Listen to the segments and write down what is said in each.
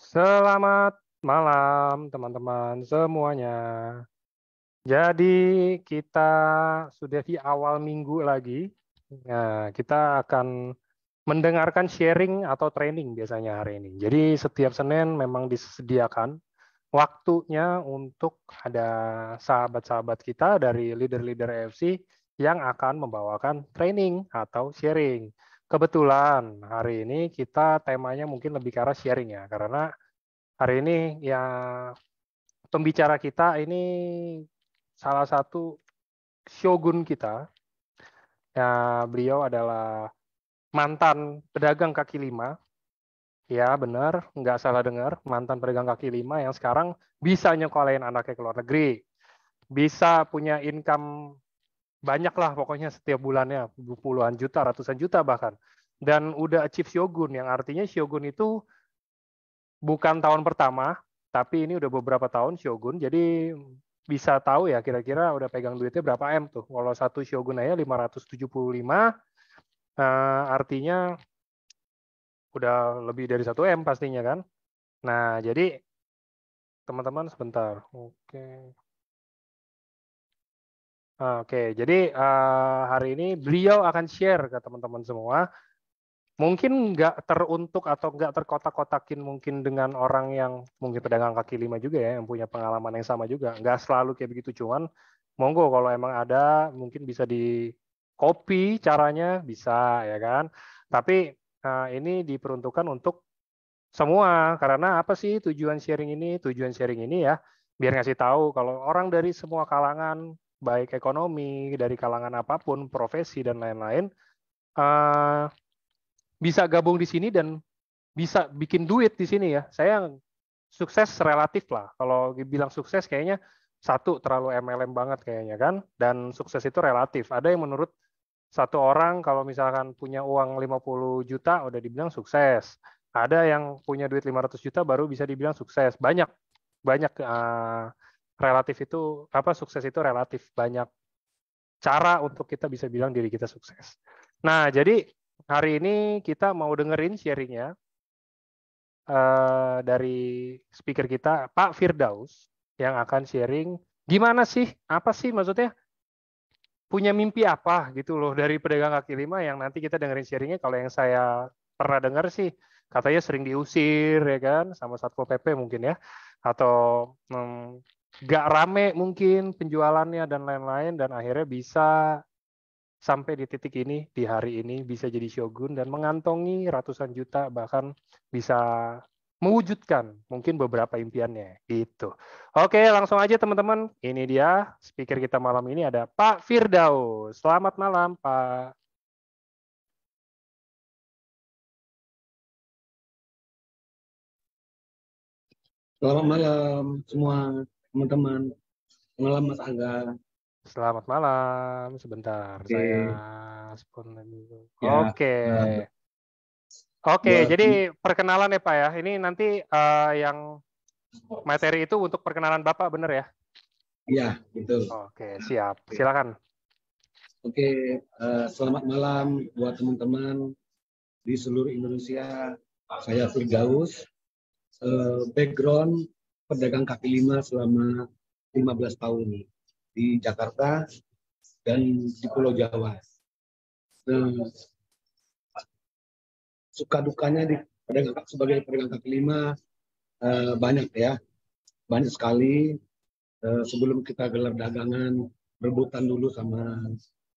Selamat malam teman-teman semuanya. Jadi kita sudah di awal minggu lagi. Nah, kita akan mendengarkan sharing atau training biasanya hari ini. Jadi setiap Senin memang disediakan waktunya untuk ada sahabat-sahabat kita dari leader-leader AFC yang akan membawakan training atau sharing. Kebetulan hari ini kita temanya mungkin lebih ke arah sharing ya, karena hari ini ya pembicara kita ini salah satu shogun kita. Ya, beliau adalah mantan pedagang kaki lima. Ya, benar, nggak salah dengar. Mantan pedagang kaki lima yang sekarang bisa nyekolahin anaknya ke luar negeri. Bisa punya income banyak lah pokoknya setiap bulannya. Puluhan juta, ratusan juta bahkan. Dan udah achieve shogun, yang artinya shogun itu bukan tahun pertama, tapi ini udah beberapa tahun shogun. Jadi bisa tahu ya kira-kira udah pegang duitnya berapa M tuh. Kalau satu shogun aja 575, artinya udah lebih dari 1 M pastinya kan. Nah, jadi teman-teman sebentar. Oke, jadi hari ini beliau akan share ke teman-teman semua. Mungkin nggak teruntuk atau nggak terkotak-kotakin mungkin dengan orang yang mungkin pedagang kaki lima juga ya, yang punya pengalaman yang sama juga. Nggak selalu kayak begitu, cuman monggo kalau emang ada mungkin bisa di copy caranya, bisa ya kan. Tapi ini diperuntukkan untuk semua, karena apa sih tujuan sharing ini? Tujuan sharing ini ya, biar ngasih tahu kalau orang dari semua kalangan, baik ekonomi, dari kalangan apapun, profesi, dan lain-lain, bisa gabung di sini dan bisa bikin duit di sini ya. Saya sukses relatif lah. Kalau bilang sukses kayaknya satu terlalu MLM banget kayaknya kan. Dan sukses itu relatif. Ada yang menurut satu orang kalau misalkan punya uang 50 juta udah dibilang sukses. Ada yang punya duit 500 juta baru bisa dibilang sukses. Banyak relatif itu apa, sukses itu relatif, banyak cara untuk kita bisa bilang diri kita sukses. Nah, jadi hari ini kita mau dengerin sharingnya dari speaker kita, Pak Firdaus, yang akan sharing gimana sih, apa sih maksudnya, punya mimpi apa gitu loh dari pedagang kaki lima, yang nanti kita dengerin sharingnya. Kalau yang saya pernah dengar sih, katanya sering diusir ya kan, sama Satpol PP mungkin ya, atau nggak rame mungkin penjualannya dan lain-lain, dan akhirnya bisa sampai di titik ini, di hari ini bisa jadi shogun dan mengantongi ratusan juta, bahkan bisa mewujudkan mungkin beberapa impiannya gitu. Oke, langsung aja teman-teman. Ini dia speaker kita malam ini, ada Pak Firdaus. Selamat malam, Pak. Selamat malam semua teman-teman. Malam Mas Angga. Selamat malam. Sebentar, Oke, saya spon dulu. ya Oke. eh, Oke, buat jadi perkenalan ya Pak ya. Ini nanti yang materi itu untuk perkenalan Bapak, bener ya? ya betul. Oke, siap. Oke, Silakan. Oke, selamat malam buat teman-teman di seluruh Indonesia. Saya Firdaus, background pedagang kaki lima selama 15 tahun di Jakarta dan di Pulau Jawa. Nah, suka dukanya sebagai pedagang kaki lima banyak ya, banyak sekali. Sebelum kita gelar dagangan, rebutan dulu sama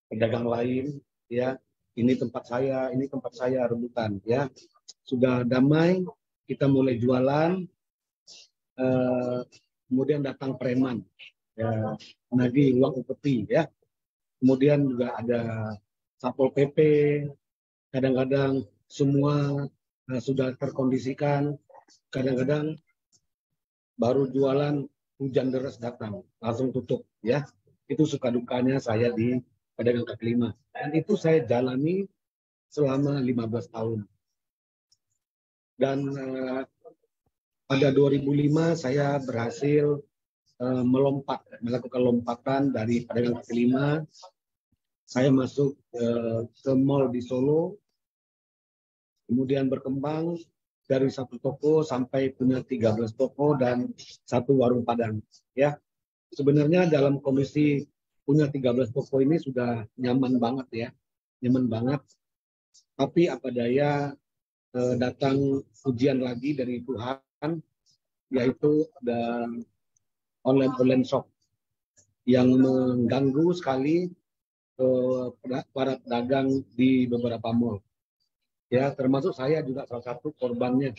pedagang lain, ya. Ini tempat saya, rebutan, ya. Sudah damai, kita mulai jualan. Kemudian datang preman, ya, nagih uang upeti, ya. Kemudian juga ada Satpol PP. Kadang-kadang semua sudah terkondisikan. Kadang-kadang baru jualan hujan deras datang, langsung tutup, ya. Itu suka dukanya saya di pedagang kaki lima. Dan itu saya jalani selama 15 tahun. Dan pada 2005 saya berhasil melakukan lompatan dari pedagang kaki lima. Saya masuk ke mall di Solo, kemudian berkembang dari satu toko sampai punya 13 toko dan satu warung Padang. Ya, sebenarnya dalam kondisi punya 13 toko ini sudah nyaman banget ya, nyaman banget. Tapi apa daya datang ujian lagi dari Tuhan, yaitu ada online shop yang mengganggu sekali para pedagang di beberapa mall. Ya, termasuk saya juga salah satu korbannya.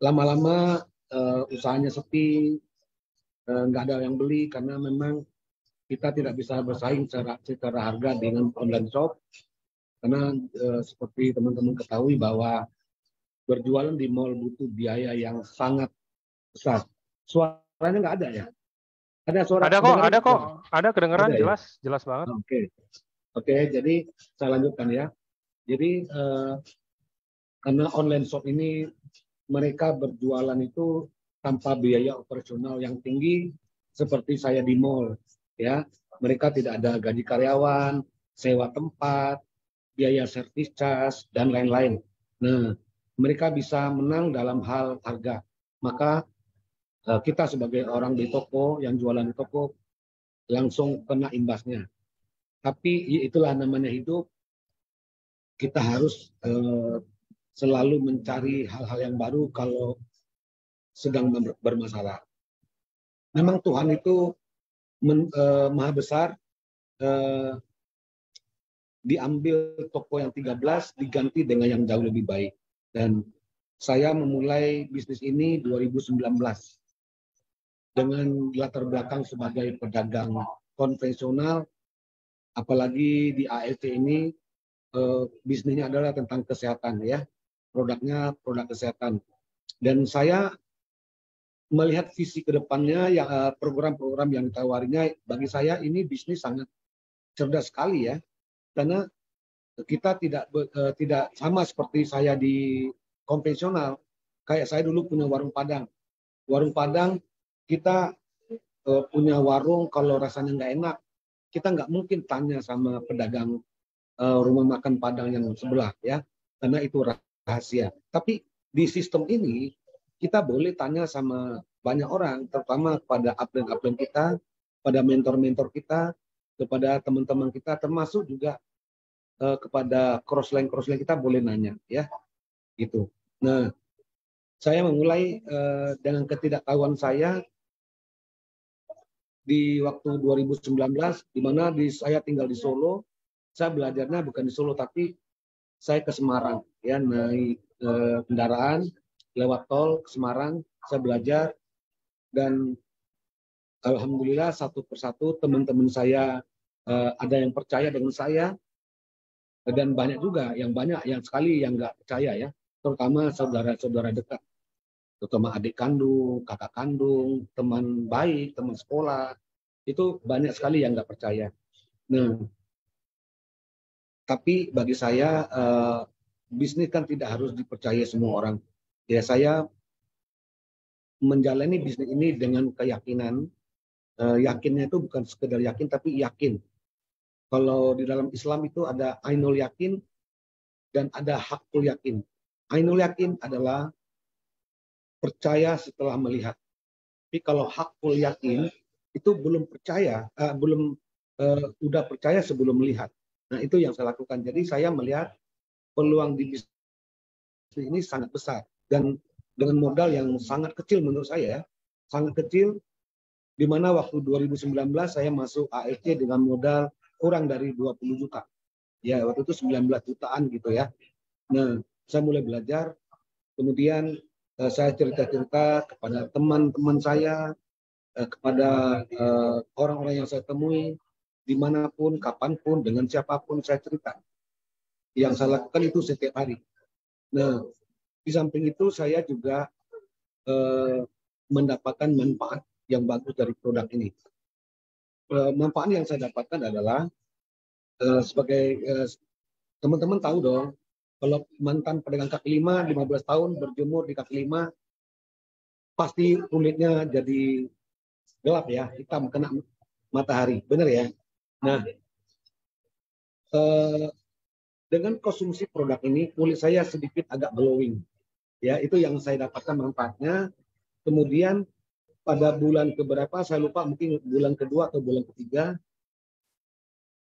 Lama-lama usahanya sepi, nggak ada yang beli karena memang kita tidak bisa bersaing secara harga dengan online shop. Karena seperti teman-teman ketahui bahwa berjualan di mall butuh biaya yang sangat besar. Suaranya nggak ada ya? Ada suara? Ada kedengeran ada, jelas, ya? Jelas banget. Oke, jadi saya lanjutkan ya. Jadi karena online shop ini mereka berjualan itu tanpa biaya operasional yang tinggi seperti saya di mall, ya. Mereka tidak ada gaji karyawan, sewa tempat, biaya servis charge dan lain-lain. Nah, mereka bisa menang dalam hal harga. Maka kita sebagai orang di toko yang jualan di toko langsung kena imbasnya. Tapi itulah namanya hidup. Kita harus selalu mencari hal-hal yang baru kalau sedang bermasalah. Memang Tuhan itu maha besar, diambil toko yang 13 diganti dengan yang jauh lebih baik. Dan saya memulai bisnis ini 2019 dengan latar belakang sebagai pedagang konvensional, apalagi di ALT ini bisnisnya adalah tentang kesehatan ya. Produknya produk kesehatan. Dan saya melihat visi ke depannya, ya, program-program yang ditawarinya, bagi saya ini bisnis sangat cerdas sekali ya. Karena kita tidak sama seperti saya di konvensional. Kayak saya dulu punya warung Padang. Warung Padang kita punya warung, kalau rasanya nggak enak, kita nggak mungkin tanya sama pedagang rumah makan Padang yang sebelah ya, karena itu rahasia. Tapi di sistem ini kita boleh tanya sama banyak orang, terutama kepada upline kita, pada mentor-mentor kita, kepada teman-teman kita, termasuk juga kepada crossline kita boleh nanya ya, gitu. Nah, saya memulai dengan ketidaktahuan saya di waktu 2019, di mana saya tinggal di Solo. Saya belajarnya bukan di Solo, tapi saya ke Semarang ya, naik kendaraan lewat tol ke Semarang. Saya belajar dan alhamdulillah satu persatu teman-teman saya ada yang percaya dengan saya, dan banyak juga yang sekali yang nggak percaya ya, terutama saudara-saudara dekat, terutama adik kandung, kakak kandung, teman baik, teman sekolah, itu banyak sekali yang nggak percaya. Nah, tapi bagi saya bisnis kan tidak harus dipercaya semua orang. Ya, saya menjalani bisnis ini dengan keyakinan. Yakinnya itu bukan sekedar yakin, tapi yakin. Kalau di dalam Islam itu ada ainul yakin dan ada hakul yakin. Ainul yakin adalah percaya setelah melihat. Tapi kalau hakul yakin itu belum percaya, udah percaya sebelum melihat. Nah, itu yang saya lakukan. Jadi saya melihat peluang di bisnis ini sangat besar, dan dengan modal yang sangat kecil menurut saya, sangat kecil, di mana waktu 2019 saya masuk ALT dengan modal kurang dari 20 juta. Ya, waktu itu 19 jutaan gitu ya. Nah, saya mulai belajar, kemudian saya cerita-cerita kepada teman-teman saya, kepada orang-orang yang saya temui, dimanapun, kapanpun, dengan siapapun saya cerita. Yang saya lakukan itu setiap hari. Nah, di samping itu saya juga mendapatkan manfaat yang bagus dari produk ini. Manfaat yang saya dapatkan adalah sebagai teman-teman tahu dong, kalau mantan pedagang kaki lima 15 tahun berjemur di kaki lima, pasti kulitnya jadi gelap ya, hitam kena matahari, benar ya. Nah, dengan konsumsi produk ini kulit saya sedikit agak glowing Ya, itu yang saya dapatkan manfaatnya. Kemudian pada bulan keberapa saya lupa, mungkin bulan kedua atau bulan ketiga,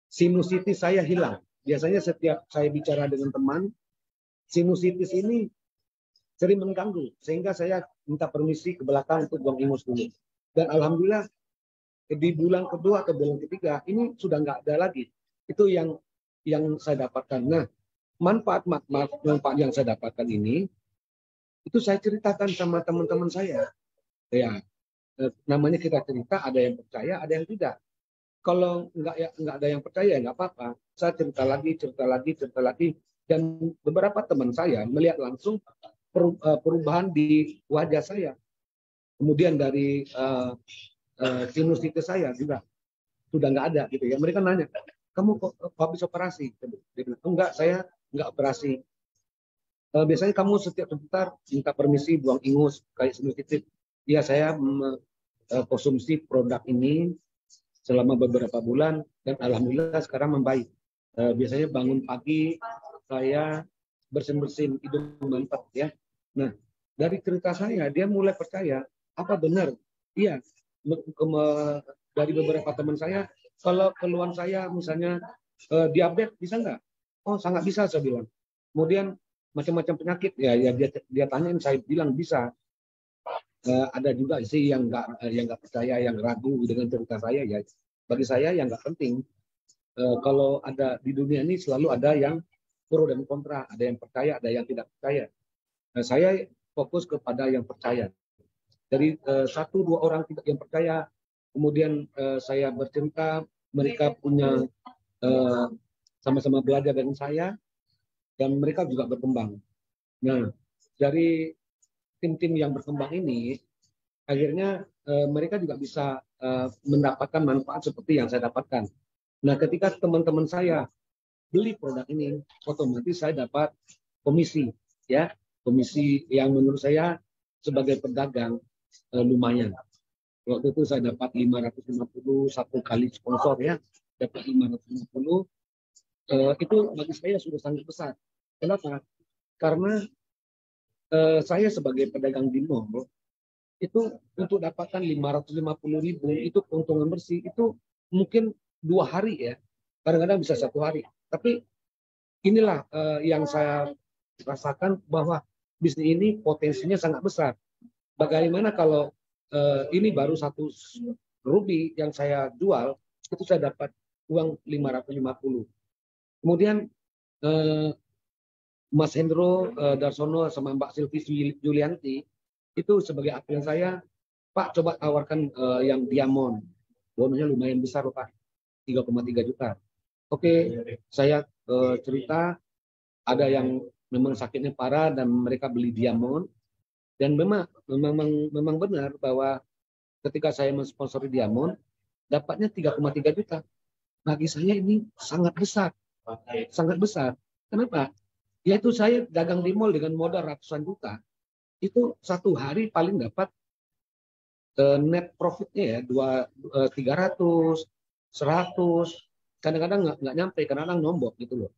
sinusitis saya hilang. Biasanya setiap saya bicara dengan teman, sinusitis ini sering mengganggu, sehingga saya minta permisi ke belakang untuk buang ingus dulu. Dan alhamdulillah di bulan kedua atau bulan ketiga ini sudah nggak ada lagi. Itu yang saya dapatkan. Nah, manfaat yang saya dapatkan ini itu saya ceritakan sama teman-teman saya. Ya, namanya kita cerita, ada yang percaya, ada yang tidak. Kalau nggak ada yang percaya, nggak apa-apa. Saya cerita lagi, dan beberapa teman saya melihat langsung perubahan di wajah saya. Kemudian dari sinusitis saya juga sudah nggak ada gitu ya. Mereka nanya, kamu kok habis operasi? Dia bilang, enggak, saya nggak operasi. Biasanya kamu setiap sebentar minta permisi buang ingus kayak sinusitis. Ya, saya konsumsi produk ini selama beberapa bulan dan alhamdulillah sekarang membaik. Biasanya bangun pagi saya bersin-bersin hidung mampet ya. Nah, dari cerita saya dia mulai percaya, apa benar? Iya, dari beberapa teman saya, kalau keluhan saya misalnya diabetes bisa nggak? Oh, sangat bisa, saya bilang. Kemudian macam-macam penyakit ya dia tanyain, saya bilang bisa. Ada juga sih yang nggak percaya, yang ragu dengan cerita saya ya. Bagi saya yang nggak penting. Kalau ada di dunia ini selalu ada yang pro dan kontra, ada yang percaya, ada yang tidak percaya. Nah, saya fokus kepada yang percaya. Dari 1-2 orang tidak yang percaya, kemudian saya bercerita, mereka punya sama-sama belajar dengan saya, dan mereka juga berkembang. Nah, dari tim-tim yang berkembang ini, akhirnya mereka juga bisa mendapatkan manfaat seperti yang saya dapatkan. Nah, ketika teman-teman saya beli produk ini, otomatis saya dapat komisi, ya, komisi yang menurut saya sebagai pedagang lumayan. Waktu itu saya dapat 550 satu kali sponsor ya, dapat 550. Itu bagi saya sudah sangat besar. Kenapa? Karena saya sebagai pedagang di mall itu untuk dapatkan 550.000 itu keuntungan bersih itu mungkin 2 hari ya, kadang-kadang bisa 1 hari. Tapi inilah yang saya rasakan bahwa bisnis ini potensinya sangat besar. Bagaimana kalau ini baru 1 rubi yang saya jual, itu saya dapat uang 550. Kemudian Mas Hendro Darsono sama Mbak Silvi Julianti itu sebagai klien saya, Pak coba tawarkan yang diamond, bonusnya lumayan besar loh Pak, 3,3 juta. Oke, saya cerita, ada yang memang sakitnya parah dan mereka beli diamond, dan memang benar bahwa ketika saya mensponsori diamond, dapatnya 3,3 juta. Bagi saya ini sangat besar, sangat besar. Kenapa? Yaitu saya dagang di mall dengan modal ratusan juta, itu 1 hari paling dapat net profitnya ya 300, 100, kadang-kadang nggak nyampe, kadang-kadang nombok gitu loh.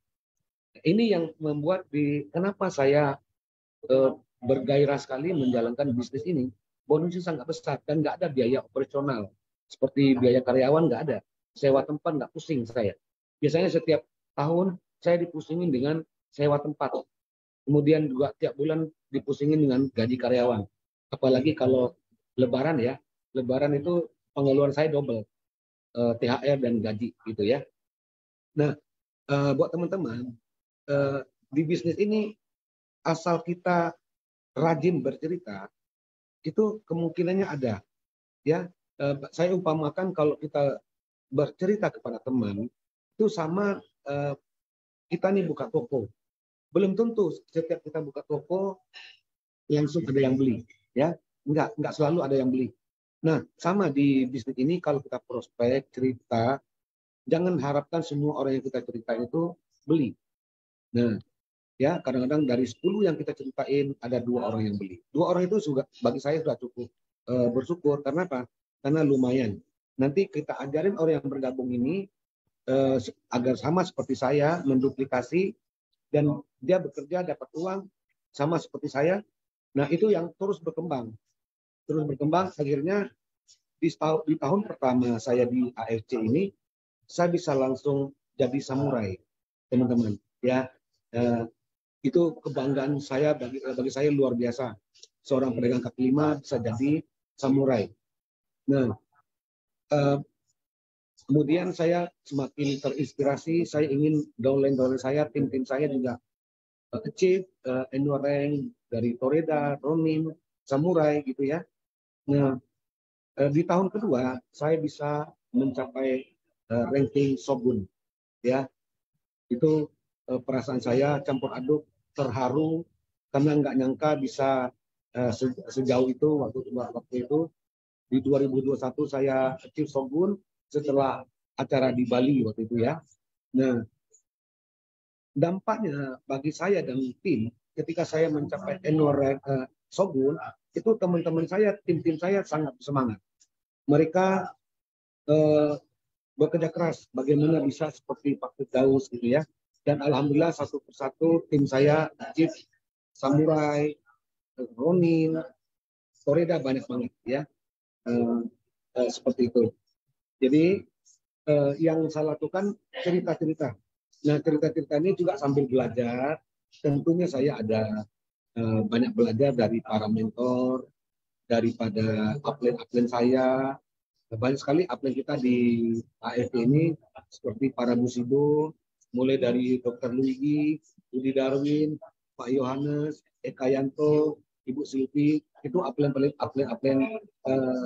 Ini yang membuat kenapa saya bergairah sekali menjalankan bisnis ini. Bonusnya sangat besar dan nggak ada biaya operasional seperti biaya karyawan, nggak ada. Sewa tempat nggak pusing saya. Biasanya setiap tahun saya dipusingin dengan sewa tempat. Kemudian juga tiap bulan dipusingin dengan gaji karyawan. Apalagi kalau Lebaran ya, Lebaran itu pengeluaran saya double, THR dan gaji gitu ya. Nah, buat teman-teman di bisnis ini asal kita rajin bercerita, itu kemungkinannya ada. Ya, saya umpamakan kalau kita bercerita kepada teman itu sama kita nih buka toko. Belum tentu setiap kita buka toko langsung ada yang beli, ya. Enggak selalu ada yang beli. Nah, sama di bisnis ini kalau kita prospek, cerita, jangan harapkan semua orang yang kita ceritain itu beli. Nah, ya kadang-kadang dari 10 yang kita ceritain ada 2 orang yang beli. 2 orang itu juga bagi saya sudah cukup bersyukur. Karena apa? Karena lumayan. Nanti kita ajarin orang yang bergabung ini agar sama seperti saya, menduplikasi, dan dia bekerja dapat uang sama seperti saya, Nah, itu yang terus berkembang. Terus berkembang, akhirnya di tahun pertama saya di AFC ini, saya bisa langsung jadi samurai, teman-teman. Ya, itu kebanggaan saya, bagi saya luar biasa. Seorang pedagang kaki lima bisa jadi samurai. Nah, kemudian saya semakin terinspirasi, saya ingin downline saya, tim-tim saya juga achieve annual rank dari Toreda, Ronin, Samurai gitu ya. Nah, di tahun kedua saya bisa mencapai ranking Shogun ya. Itu perasaan saya campur aduk, terharu karena nggak nyangka bisa sejauh itu waktu itu. Di 2021 saya achieve Shogun setelah acara di Bali waktu itu ya. Nah, dampaknya bagi saya dan tim ketika saya mencapai annual rank Shogun, itu teman-teman saya, tim-tim saya sangat semangat. Mereka bekerja keras bagaimana bisa seperti Pak Firdaus gitu ya. Dan alhamdulillah satu persatu tim saya achieve Samurai, Ronin, Toreda banyak banget ya. Seperti itu. Jadi yang saya lakukan cerita-cerita. Nah, cerita-cerita ini juga sambil belajar. Tentunya saya ada banyak belajar dari para mentor, daripada upline-upline saya. Banyak sekali upline kita di AFP ini, seperti para Musido, mulai dari Dr. Luigi, Budi Darwin, Pak Yohanes, Eka Yanto, Ibu Silvi, itu upline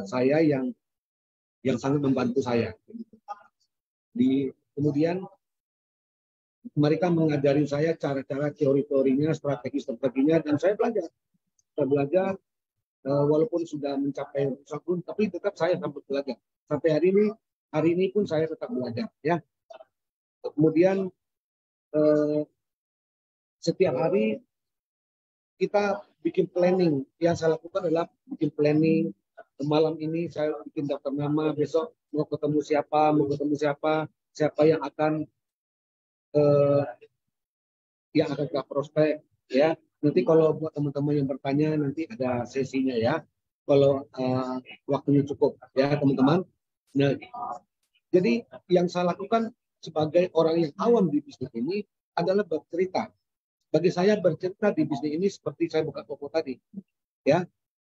saya yang sangat membantu saya. Kemudian mereka mengajari saya cara-cara teori-teorinya, strategi-strateginya, dan saya belajar. Saya belajar walaupun sudah mencapai Shogun, tapi tetap saya sampai belajar. Sampai hari ini pun saya tetap belajar. Ya. Kemudian setiap hari kita bikin planning. Yang saya lakukan adalah bikin planning. Malam ini saya bikin daftar nama, besok mau ketemu siapa, siapa yang akan ke prospek ya. Nanti kalau buat teman-teman yang bertanya nanti ada sesinya ya. Kalau waktunya cukup ya teman-teman. Nah, jadi yang saya lakukan sebagai orang yang awam di bisnis ini adalah bercerita. Bagi saya bercerita di bisnis ini seperti saya buka toko tadi ya.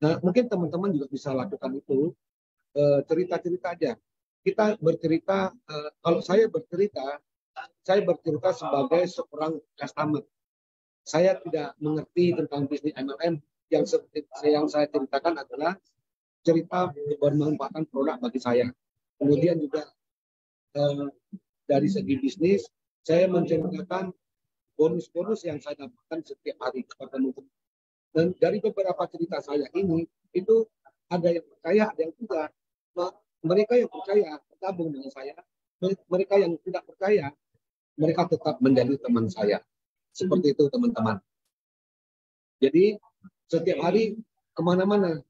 Nah, mungkin teman-teman juga bisa lakukan itu, cerita-cerita aja. Kita bercerita, kalau saya bercerita sebagai seorang customer. Saya tidak mengerti tentang bisnis MLM. Yang saya ceritakan adalah cerita bermanfaatan produk bagi saya. Kemudian juga dari segi bisnis, saya menceritakan bonus-bonus yang saya dapatkan setiap hari kepada teman-teman. Dan dari beberapa cerita saya ini, itu ada yang percaya, ada yang tidak. Nah, mereka yang percaya bergabung dengan saya. Mereka yang tidak percaya, mereka tetap menjadi teman saya. Seperti itu teman-teman. Jadi setiap hari kemana-mana.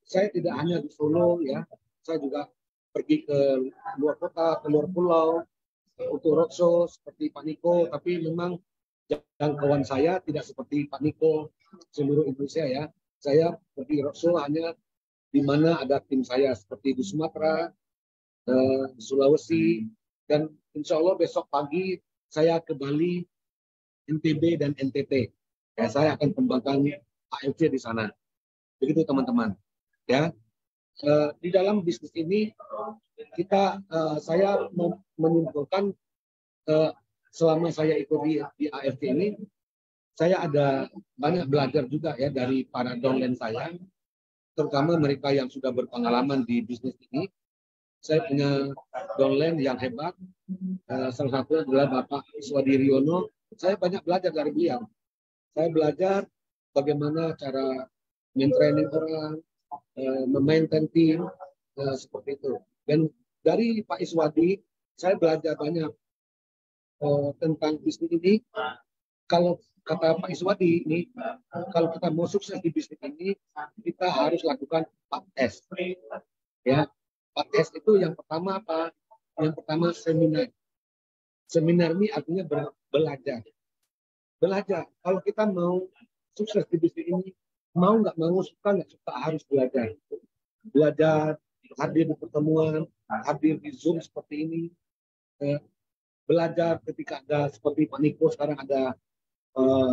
Saya tidak hanya di Solo ya, saya juga pergi ke luar kota, ke luar pulau untuk roadshow seperti Pak Niko. Tapi memang jangkauan saya tidak seperti Pak Niko seluruh Indonesia ya. Saya pergi roadshow hanya di mana ada tim saya seperti di Sumatera, di Sulawesi, dan insya Allah besok pagi saya ke Bali, NTB dan NTT. Ya, saya akan kembangkan AFC di sana. Begitu teman-teman. Ya, di dalam bisnis ini saya menyimpulkan selama saya ikut di AFC ini, saya ada banyak belajar juga ya dari para downline saya, terutama mereka yang sudah berpengalaman di bisnis ini. Saya punya downline yang hebat. Salah satu adalah Bapak Iswadi Riono. Saya banyak belajar dari beliau. Saya belajar bagaimana cara men-training orang, memaintain tim, seperti itu. Dan dari Pak Iswadi, saya belajar banyak tentang bisnis ini. Kalau kata Pak Iswadi ini, kalau kita mau sukses di bisnis ini, kita harus lakukan 4S. Ya, 4S itu yang pertama apa? Yang pertama seminar. Seminar ini artinya belajar. Belajar. Kalau kita mau sukses di bisnis ini, mau nggak mau, suka nggak suka harus belajar. Belajar, hadir di pertemuan, hadir di Zoom seperti ini, belajar ketika ada seperti Pak Niko sekarang ada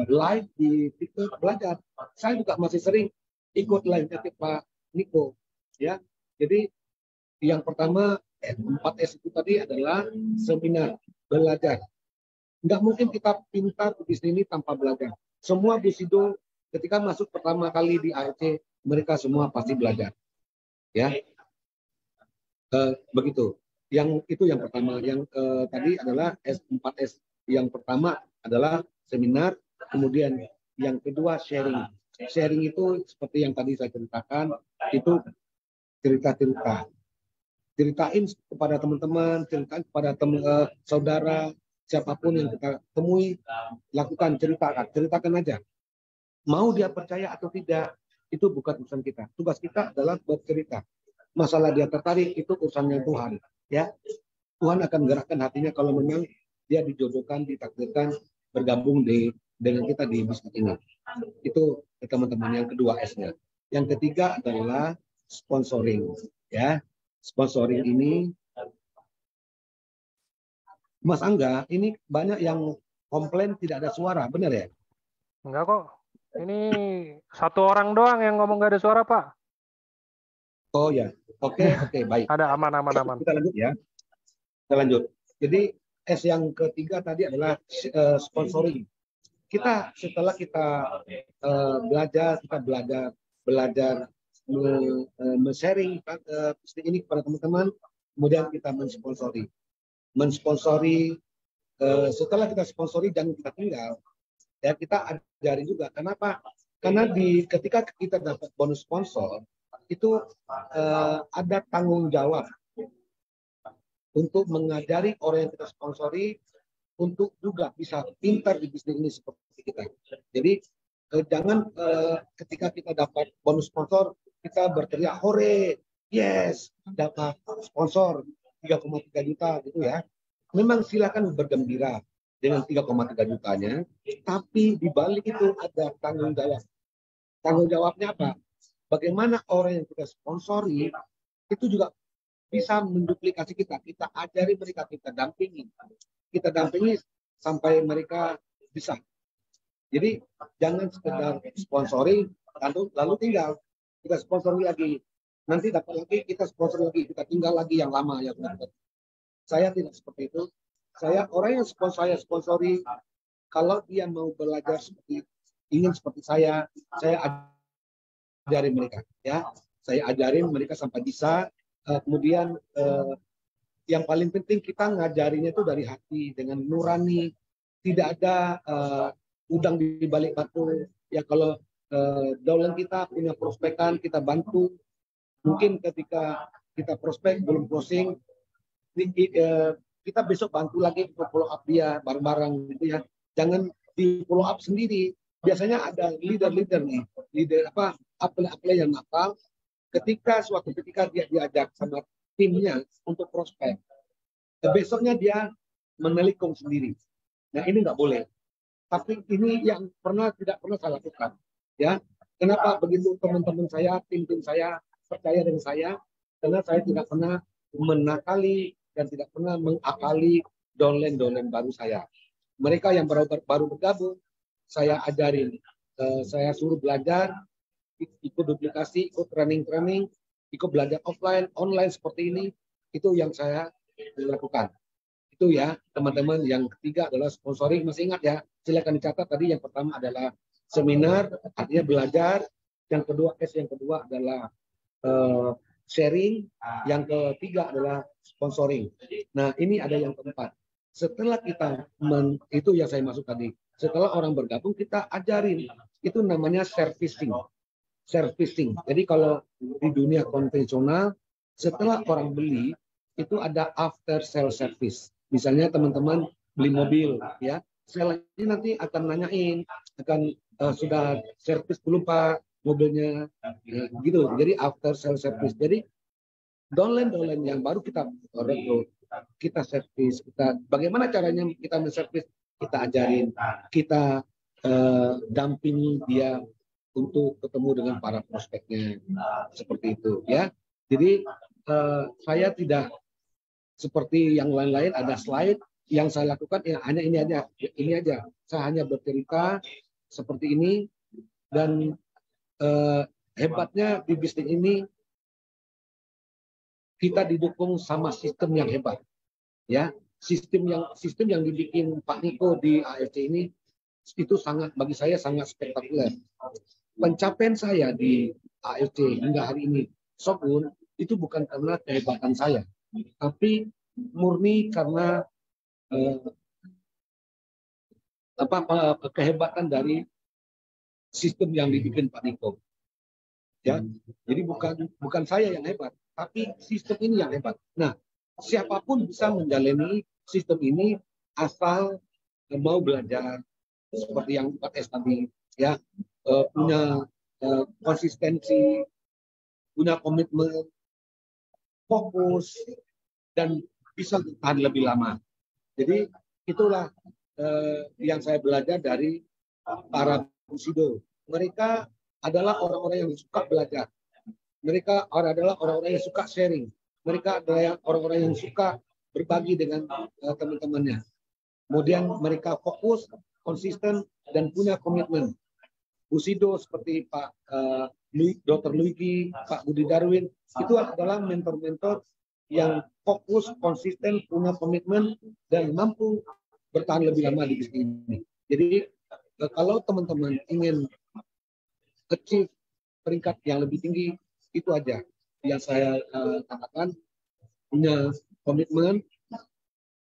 live di TikTok, belajar. Saya juga masih sering ikut live ketika Pak Niko, ya. Jadi yang pertama 4S itu tadi adalah seminar, belajar. Nggak mungkin kita pintar di bisnis ini tanpa belajar. Semua Busido ketika masuk pertama kali di ARC, mereka semua pasti belajar, ya. Begitu. Yang itu yang pertama. Yang tadi adalah S4S. Yang pertama adalah seminar, kemudian yang kedua sharing. Sharing itu seperti yang tadi saya ceritakan, itu cerita-cerita. Ceritain kepada teman-teman, ceritain kepada saudara, siapapun yang kita temui, lakukan, ceritakan aja. Mau dia percaya atau tidak, itu bukan urusan kita. Tugas kita adalah bercerita. Masalah dia tertarik itu urusannya Tuhan, ya. Tuhan akan gerakkan hatinya kalau memang dia dijodohkan, ditakdirkan bergabung dengan kita di bisnis ini. Itu teman-teman yang kedua S-nya. Yang ketiga adalah sponsoring, ya. Sponsoring ini, Mas Angga, ini banyak yang komplain tidak ada suara, benar ya? Enggak kok. Ini satu orang doang yang ngomong nggak ada suara, Pak. Oh ya, oke, baik. Ada aman. Kita lanjut ya. Kita lanjut. Jadi S yang ketiga tadi adalah sponsoring. Kita setelah kita belajar men-sharing ini kepada teman-teman, kemudian kita mensponsori. Setelah kita sponsori jangan kita tinggal, ya, kita ajari juga. Kenapa? Karena ketika kita dapat bonus sponsor itu ada tanggung jawab untuk mengajari orang yang kita sponsori untuk juga bisa pintar di bisnis ini seperti kita. Jadi jangan ketika kita dapat bonus sponsor kita berteriak hore, yes, dapat sponsor 3,3 juta gitu ya. Memang silakan bergembira dengan 3,3 jutanya, tapi di balik itu ada tanggung jawab. Tanggung jawabnya apa? Bagaimana orang yang kita sponsori itu juga bisa menduplikasi kita. Kita ajari mereka, kita dampingi sampai mereka bisa. Jadi jangan sekedar sponsori lalu tinggal. Kita sponsori lagi, nanti dapat lagi, kita sponsori lagi, kita tinggal lagi yang lama ya. Saya tidak seperti itu. Orang yang saya sponsori, kalau dia mau belajar ingin seperti saya ajarin mereka, ya. Saya ajarin mereka sampai bisa. Kemudian yang paling penting kita ngajarinya itu dari hati dengan nurani, tidak ada udang di balik batu. Ya, kalau downline kita punya prospekan, kita bantu. Mungkin ketika kita prospek belum closing, kita besok bantu lagi untuk follow up dia bareng-bareng gitu ya. Jangan di follow up sendiri. Biasanya ada leader nih, apply yang nakal. Suatu ketika dia diajak sama timnya untuk prospek, besoknya dia menelikung sendiri. Nah, ini nggak boleh. Tapi ini yang tidak pernah saya lakukan. Ya, kenapa begitu teman-teman saya, tim saya percaya dengan saya? Karena saya tidak pernah menakali dan tidak pernah mengakali downline baru saya. Mereka yang baru bergabung, saya ajarin, saya suruh belajar, ikut duplikasi, ikut training, ikut belajar offline, online seperti ini, itu yang saya lakukan. Itu ya, teman-teman. Yang ketiga adalah sponsoring. Masih ingat ya? Silakan dicatat tadi. Yang pertama adalah seminar, artinya belajar. Yang kedua adalah sharing. Yang ketiga adalah sponsoring. Nah, ini ada yang keempat. Setelah kita itu yang saya maksud tadi. Setelah orang bergabung, kita ajarin. Itu namanya servicing. Jadi kalau di dunia konvensional, setelah orang beli, itu ada after sale service. Misalnya teman-teman beli mobil, ya, sale ini nanti akan nanyain, sudah servis belum Pak mobilnya, gitu. Jadi after sale service. Jadi downline yang baru kita rekrut, kita servis, bagaimana caranya kita menservis, kita ajarin, kita dampingi dia untuk ketemu dengan para prospeknya, seperti itu ya. Jadi saya tidak seperti yang lain-lain ada slide. Yang saya lakukan ya hanya ini aja. Saya hanya bercerita seperti ini, dan hebatnya di bisnis ini kita didukung sama sistem yang hebat, ya. Sistem yang dibikin Pak Niko di AFC ini itu bagi saya sangat spektakuler. Pencapaian saya di AFC hingga hari ini, Sobun, itu bukan karena kehebatan saya, tapi murni karena kehebatan dari sistem yang dibikin Pak Niko. Ya, jadi bukan saya yang hebat, tapi sistem ini yang hebat. Nah, siapapun bisa menjalani sistem ini asal mau belajar seperti yang 4S tadi, ya, punya konsistensi, punya komitmen, fokus, dan bisa tahan lebih lama. Jadi itulah yang saya belajar dari para Bushido. Mereka adalah orang-orang yang suka belajar. Mereka adalah orang-orang yang suka sharing. Mereka adalah orang-orang yang suka berbagi dengan teman-temannya. Kemudian mereka fokus, konsisten, dan punya komitmen. Bushido seperti Pak Dr. Luigi, Pak Budi Darwin, itu adalah mentor-mentor yang fokus, konsisten, punya komitmen, dan mampu bertahan lebih lama di bisnis ini. Jadi kalau teman-teman ingin achieve peringkat yang lebih tinggi, itu aja yang saya katakan, punya komitmen,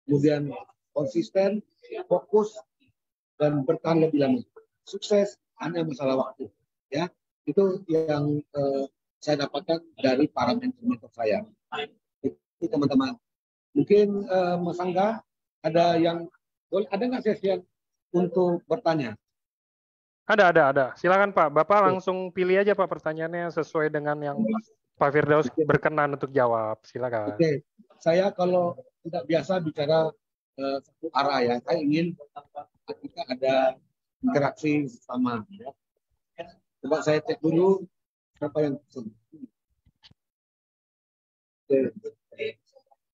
kemudian konsisten, fokus, dan bertahan lebih lama. Sukses hanya masalah waktu, ya. Itu yang saya dapatkan dari para mentor saya. Itu teman-teman. Mungkin Mas Angga ada nggak sesi untuk bertanya? Ada. Silakan Pak. Bapak langsung pilih aja Pak pertanyaannya sesuai dengan yang Pak Firdaus berkenan untuk jawab. Silakan. Oke. Saya kalau tidak biasa bicara satu arah ya. Saya ingin kita ada interaksi sama. Ya. Coba saya cek dulu siapa yang pesen. Oke.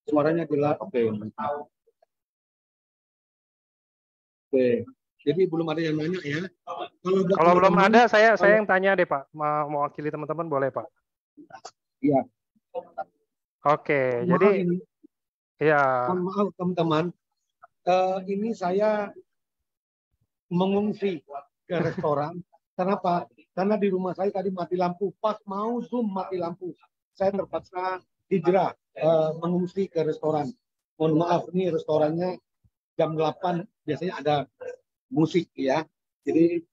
Suaranya jelas. Oke. Oke. Jadi belum ada yang nanya ya. Kalau belum ada, saya yang tanya deh Pak. Mewakili teman-teman boleh Pak? Iya. Oke. Jadi ya. Mohon maaf teman-teman. Ini saya mengungsi ke restoran. Kenapa? Karena di rumah saya tadi mati lampu. Pas mau Zoom mati lampu. Saya terpaksa hijrah mengungsi ke restoran. Mohon maaf, ini restorannya jam 8 biasanya ada musik ya. Jadi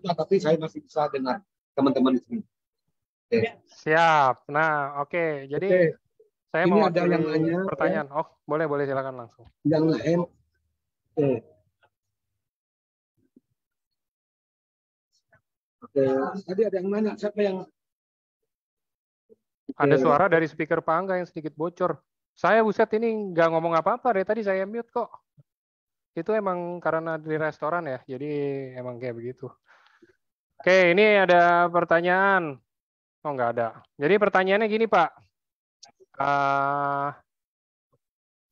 tapi saya masih bisa dengar teman-teman di sini. Okay. Siap. Nah, oke. Jadi saya ini mau ada yang nanya pertanyaan. Ya. Oh, boleh silakan langsung. Yang lain. Oke. Tadi ada yang nanya, siapa yang ada suara dari speaker Pak Angga yang sedikit bocor. Saya buset ini nggak ngomong apa-apa dari tadi, saya mute kok. Itu emang karena di restoran ya, jadi emang kayak begitu. Oke, ini ada pertanyaan. Oh, nggak ada. Jadi pertanyaannya gini Pak.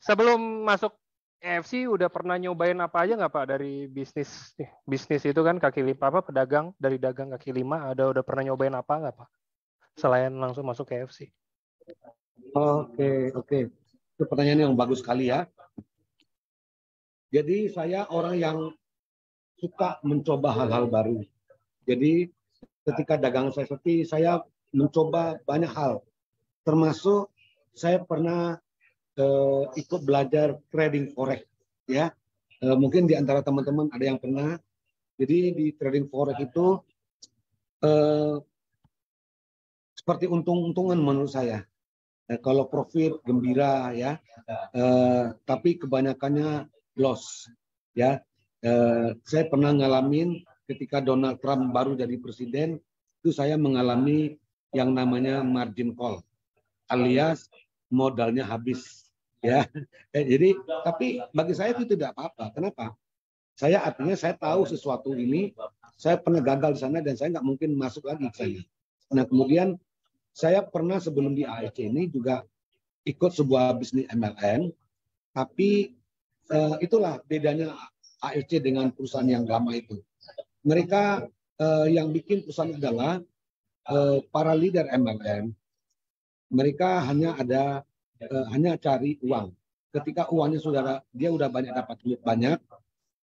Sebelum masuk EFC udah pernah nyobain apa aja nggak Pak dari bisnis itu kan kaki lima apa pedagang dari dagang kaki lima udah pernah nyobain apa nggak Pak? Selain langsung masuk ke EFC. Oke. Itu pertanyaan yang bagus sekali ya. Jadi saya orang yang suka mencoba hal-hal baru. Jadi ketika dagang saya seperti saya mencoba banyak hal. Termasuk saya pernah ikut belajar trading forex ya. Mungkin di antara teman-teman ada yang pernah. Jadi di trading forex itu seperti untung-untungan menurut saya. Kalau profit gembira ya, tapi kebanyakannya loss ya. Saya pernah ngalamin ketika Donald Trump baru jadi presiden, itu saya mengalami yang namanya margin call, alias modalnya habis ya. Jadi tapi bagi saya itu tidak apa-apa. Kenapa? Artinya saya tahu sesuatu ini saya pernah gagal di sana dan saya nggak mungkin masuk lagi ke sana. Nah, kemudian saya pernah sebelum di AFC ini juga ikut sebuah bisnis MLM, tapi itulah bedanya AFC dengan perusahaan yang lama itu. Mereka yang bikin perusahaan adalah para leader MLM. Mereka hanya cari uang. Ketika uangnya dia udah banyak dapat duit banyak,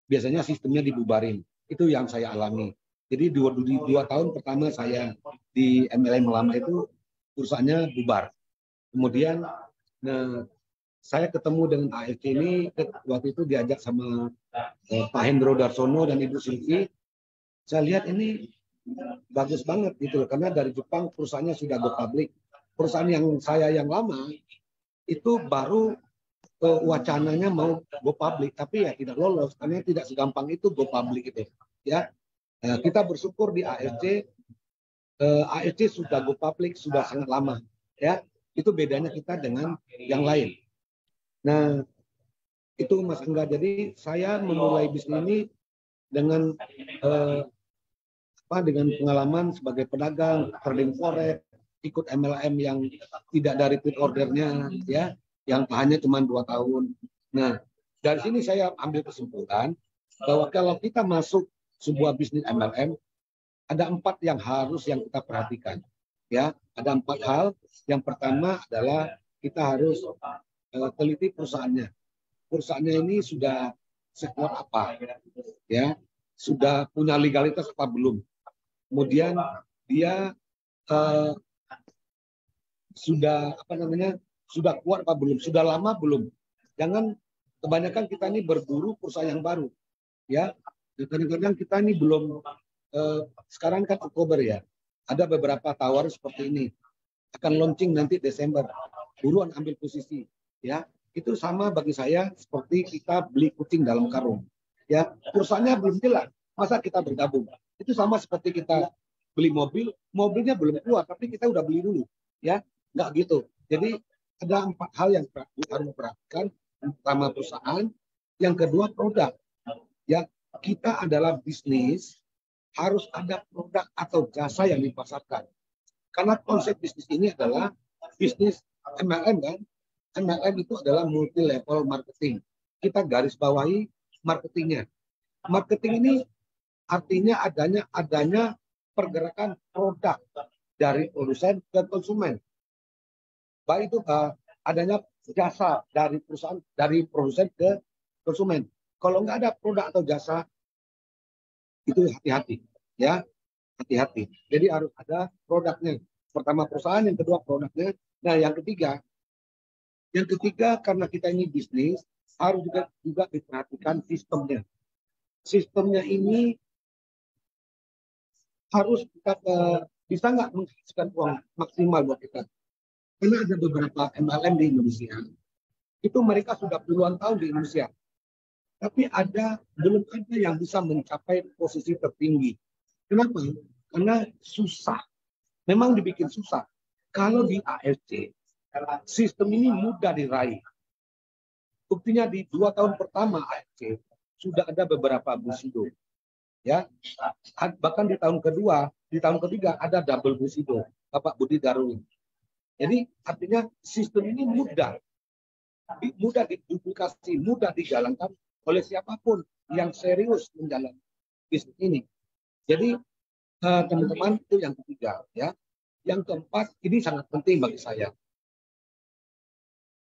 biasanya sistemnya dibubarin. Itu yang saya alami. Jadi dua tahun pertama saya di MLM lama itu perusahaannya bubar. Kemudian saya ketemu dengan AFC ini waktu itu diajak sama Pak Hendro Darsono dan Ibu Silvi. Saya lihat ini bagus banget gitu loh, karena dari Jepang perusahaannya sudah go public. Perusahaan yang lama itu baru wacananya mau go public, tapi ya tidak lolos karena tidak segampang itu go public itu. Ya, kita bersyukur di AFC, AFC sudah go public sudah sangat lama. Ya, itu bedanya kita dengan yang lain. Nah, itu Mas Angga. Jadi saya memulai bisnis ini dengan dengan pengalaman sebagai pedagang, trading forex, ikut MLM yang tidak dari repeat ordernya, ya, yang tahannya cuma 2 tahun. Nah, dari sini saya ambil kesimpulan bahwa kalau kita masuk sebuah bisnis MLM, ada 4 yang harus yang kita perhatikan. Ya, ada 4 hal. Yang pertama adalah kita harus teliti perusahaannya. Perusahaannya ini sudah sekuat apa, ya, sudah punya legalitas apa belum. Kemudian dia sudah sudah kuat apa belum, sudah lama belum. Jangan kebanyakan kita ini berburu perusahaan yang baru, ya. Kadang-kadang kita ini belum. Sekarang kan Oktober ya, ada beberapa tawar seperti ini akan launching nanti Desember. Buruan ambil posisi, ya. Itu sama bagi saya seperti kita beli kucing dalam karung, ya. Perusahaannya belum jelas, masa kita bergabung? Itu sama seperti kita beli mobil, mobilnya belum keluar, tapi kita udah beli dulu, ya. Nggak gitu. Jadi ada 4 hal yang harus diperhatikan. Yang pertama perusahaan, yang kedua produk. Ya, kita adalah bisnis, harus ada produk atau jasa yang dipasarkan. Karena konsep bisnis ini adalah bisnis MLM kan. MLM itu adalah multi level marketing. Kita garis bawahi marketingnya. Marketing ini artinya adanya pergerakan produk dari produsen ke konsumen. Baik itu adanya jasa dari produsen ke konsumen. Kalau nggak ada produk atau jasa, itu hati-hati, ya, hati-hati. Jadi harus ada produknya. Pertama perusahaan, yang kedua produknya. Nah, yang ketiga karena kita ini bisnis, harus juga diperhatikan sistemnya. Sistemnya ini harus kita bisa nggak menghasilkan uang maksimal buat kita. Karena ada beberapa MLM di Indonesia, itu mereka sudah puluhan tahun di Indonesia, tapi belum ada yang bisa mencapai posisi tertinggi. Kenapa? Karena susah. Memang dibikin susah. Kalau di AFC, sistem ini mudah diraih. Buktinya di 2 tahun pertama AFC sudah ada beberapa Bushido. Ya, bahkan di tahun ketiga ada double Bushido, Bapak Budi Darwin. Jadi artinya sistem ini mudah diduplikasi, mudah dijalankan oleh siapapun yang serius menjalankan bisnis ini. Jadi teman-teman, itu yang ketiga, ya. Yang keempat, ini sangat penting bagi saya.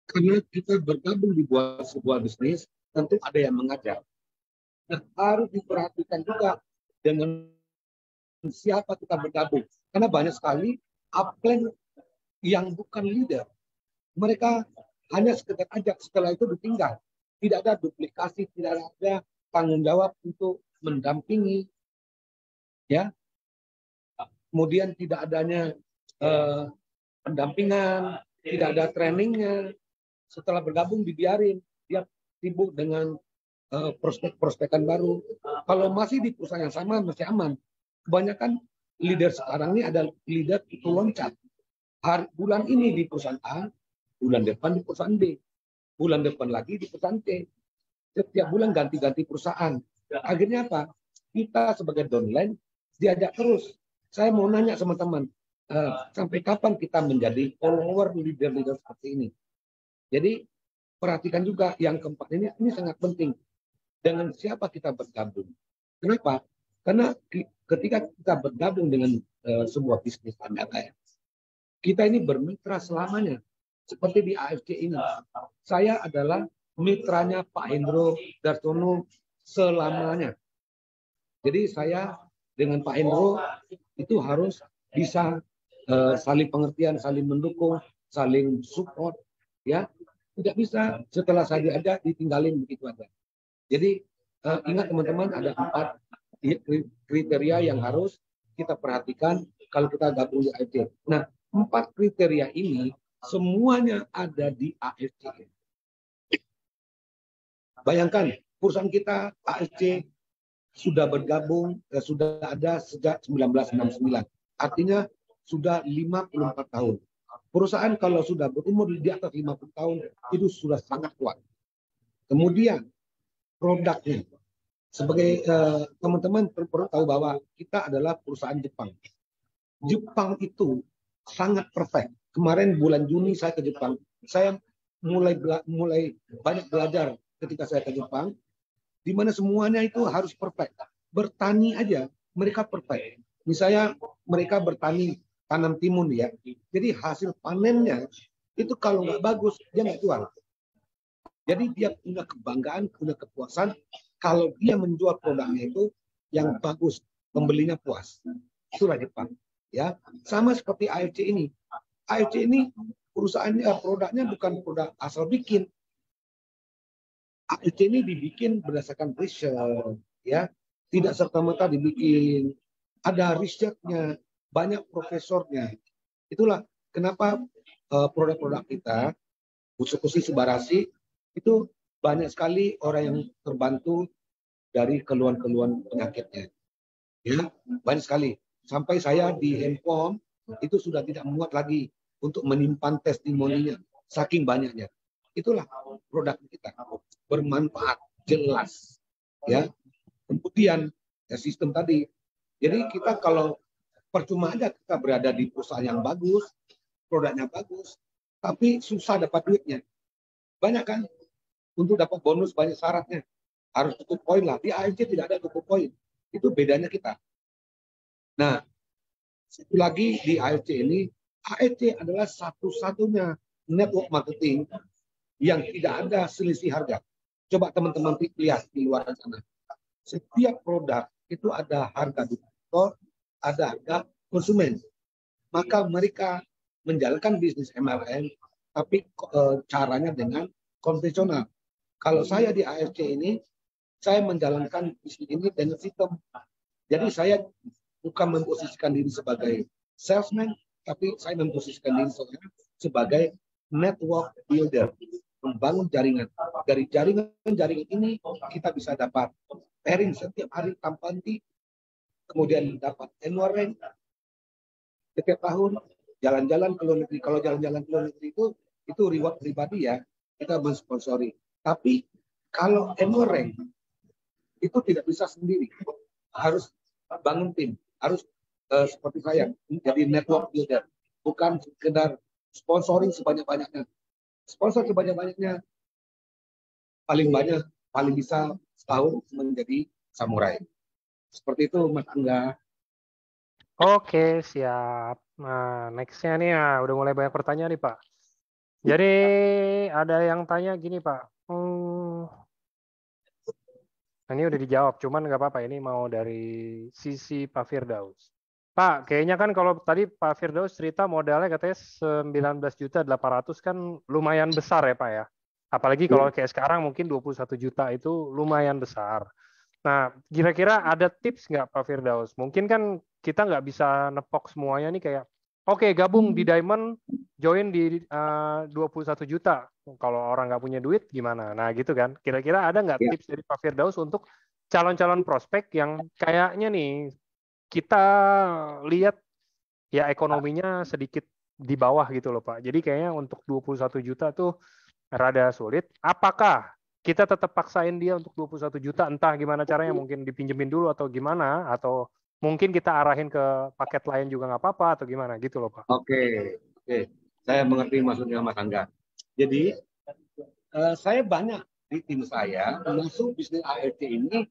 Karena kita bergabung di sebuah bisnis, tentu ada yang mengajar. Nah, harus diperhatikan juga dengan siapa kita bergabung. Karena banyak sekali upline yang bukan leader. Mereka hanya sekedar ajak, setelah itu ditinggal. Tidak ada duplikasi, tidak ada tanggung jawab untuk mendampingi, ya. Kemudian tidak adanya pendampingan, tidak ada trainingnya. Setelah bergabung dibiarin, dia sibuk dengan prospek-prospekan baru. Kalau masih di perusahaan yang sama masih aman. Kebanyakan leader sekarang ini ada leader itu loncat. Bulan ini di perusahaan A, bulan depan di perusahaan B, bulan depan lagi di perusahaan C. Setiap bulan ganti-ganti perusahaan. Akhirnya apa? kita sebagai downline diajak terus. Saya mau nanya sama teman, sampai kapan kita menjadi follower leader-leader seperti ini? Jadi perhatikan juga yang keempat ini sangat penting. Dengan siapa kita bergabung? Kenapa? Karena ketika kita bergabung dengan sebuah bisnis MLM, kita ini bermitra selamanya. Seperti di AFC ini, saya adalah mitranya Pak Hendro Dartono selamanya. Jadi saya dengan Pak Hendro itu harus bisa saling pengertian, saling mendukung, saling support, ya. Tidak bisa setelah saya diajak ditinggalin begitu aja. Jadi ingat teman-teman, ada 4 kriteria yang harus kita perhatikan kalau kita gabung di AFC. Nah, 4 kriteria ini semuanya ada di AFC. Bayangkan perusahaan kita AFC sudah bergabung, sudah ada sejak 1969. Artinya sudah 54 tahun. Perusahaan kalau sudah berumur di atas 50 tahun itu sudah sangat kuat. Kemudian produknya. Sebagai teman-teman perlu tahu bahwa kita adalah perusahaan Jepang. Jepang itu sangat perfect. Kemarin bulan Juni saya ke Jepang. Saya mulai banyak belajar ketika saya ke Jepang, di mana semuanya itu harus perfect. Bertani aja mereka perfect. Misalnya mereka bertani tanam timun ya. Jadi hasil panennya itu kalau nggak bagus dia nggak jual. Jadi dia punya kebanggaan, punya kepuasan kalau dia menjual produknya itu yang bagus, pembelinya puas. Itulah Jepang. Ya, sama seperti AFC ini. AFC ini perusahaannya, produknya bukan produk asal bikin. AFC ini dibikin berdasarkan riset, ya, tidak serta-merta dibikin. Ada risetnya, banyak profesornya. Itulah kenapa produk-produk kita, Utsukushi Subarashii, itu banyak sekali orang yang terbantu dari keluhan-keluhan penyakitnya. Ya, banyak sekali. Sampai saya di handphone itu sudah tidak muat lagi untuk menyimpan testimoninya, saking banyaknya. Itulah produk kita, bermanfaat, jelas. Ya. Kemudian ya, sistem tadi. Jadi kita kalau percuma aja kita berada di perusahaan yang bagus, produknya bagus, tapi susah dapat duitnya. Banyak kan? Untuk dapat bonus banyak syaratnya. Harus tutup poin lah. Di AFC tidak ada tutup poin. Itu bedanya kita. Nah, satu lagi di AFC ini, AFC adalah satu-satunya network marketing yang tidak ada selisih harga. Coba teman-teman lihat di luar sana. Setiap produk itu ada harga distributor, ada harga konsumen. Maka mereka menjalankan bisnis MLM, tapi caranya dengan konvensional. Kalau saya di AFC ini, saya menjalankan bisnis ini dengan sistem. Jadi saya bukan memposisikan diri sebagai salesman, tapi saya memposisikan diri sebagai network builder, membangun jaringan. Dari jaringan ini kita bisa dapat pairing setiap hari tanpa henti, kemudian dapat annual rank setiap tahun, jalan-jalan ke luar negeri. Kalau jalan-jalan ke luar negeri itu reward pribadi ya, kita mensponsori. Tapi kalau annual rank itu tidak bisa sendiri, harus bangun tim, harus seperti saya jadi network builder, bukan sekedar sponsoring sebanyak-banyaknya. Sponsor sebanyak-banyaknya paling bisa setahun menjadi samurai. Seperti itu Mas Angga. Oke, siap. Nah, next-nya nih ya, udah mulai banyak pertanyaan nih Pak. Jadi ada yang tanya gini Pak, ini udah dijawab, cuman nggak apa-apa, ini mau dari sisi Pak Firdaus. Pak, kayaknya kan kalau tadi Pak Firdaus cerita modalnya katanya 19.800.000 kan lumayan besar ya Pak ya. Apalagi kalau kayak sekarang mungkin 21 juta itu lumayan besar. Nah, kira-kira ada tips nggak Pak Firdaus? Mungkin kan kita nggak bisa nepok semuanya nih kayak, oke, gabung di Diamond, join di 21 juta. Kalau orang nggak punya duit, gimana? Nah, gitu kan. Kira-kira ada nggak tips dari Pak Firdaus untuk calon-calon prospek yang kayaknya nih, kita lihat ya ekonominya sedikit di bawah gitu loh Pak. Jadi kayaknya untuk 21 juta tuh rada sulit. Apakah kita tetap paksain dia untuk 21 juta, entah gimana caranya, mungkin dipinjemin dulu atau gimana, atau mungkin kita arahin ke paket lain juga nggak apa-apa, atau gimana gitu loh Pak. Oke, oke. Saya mengerti maksudnya Mas Angga. Jadi saya banyak di tim saya masuk bisnis ART ini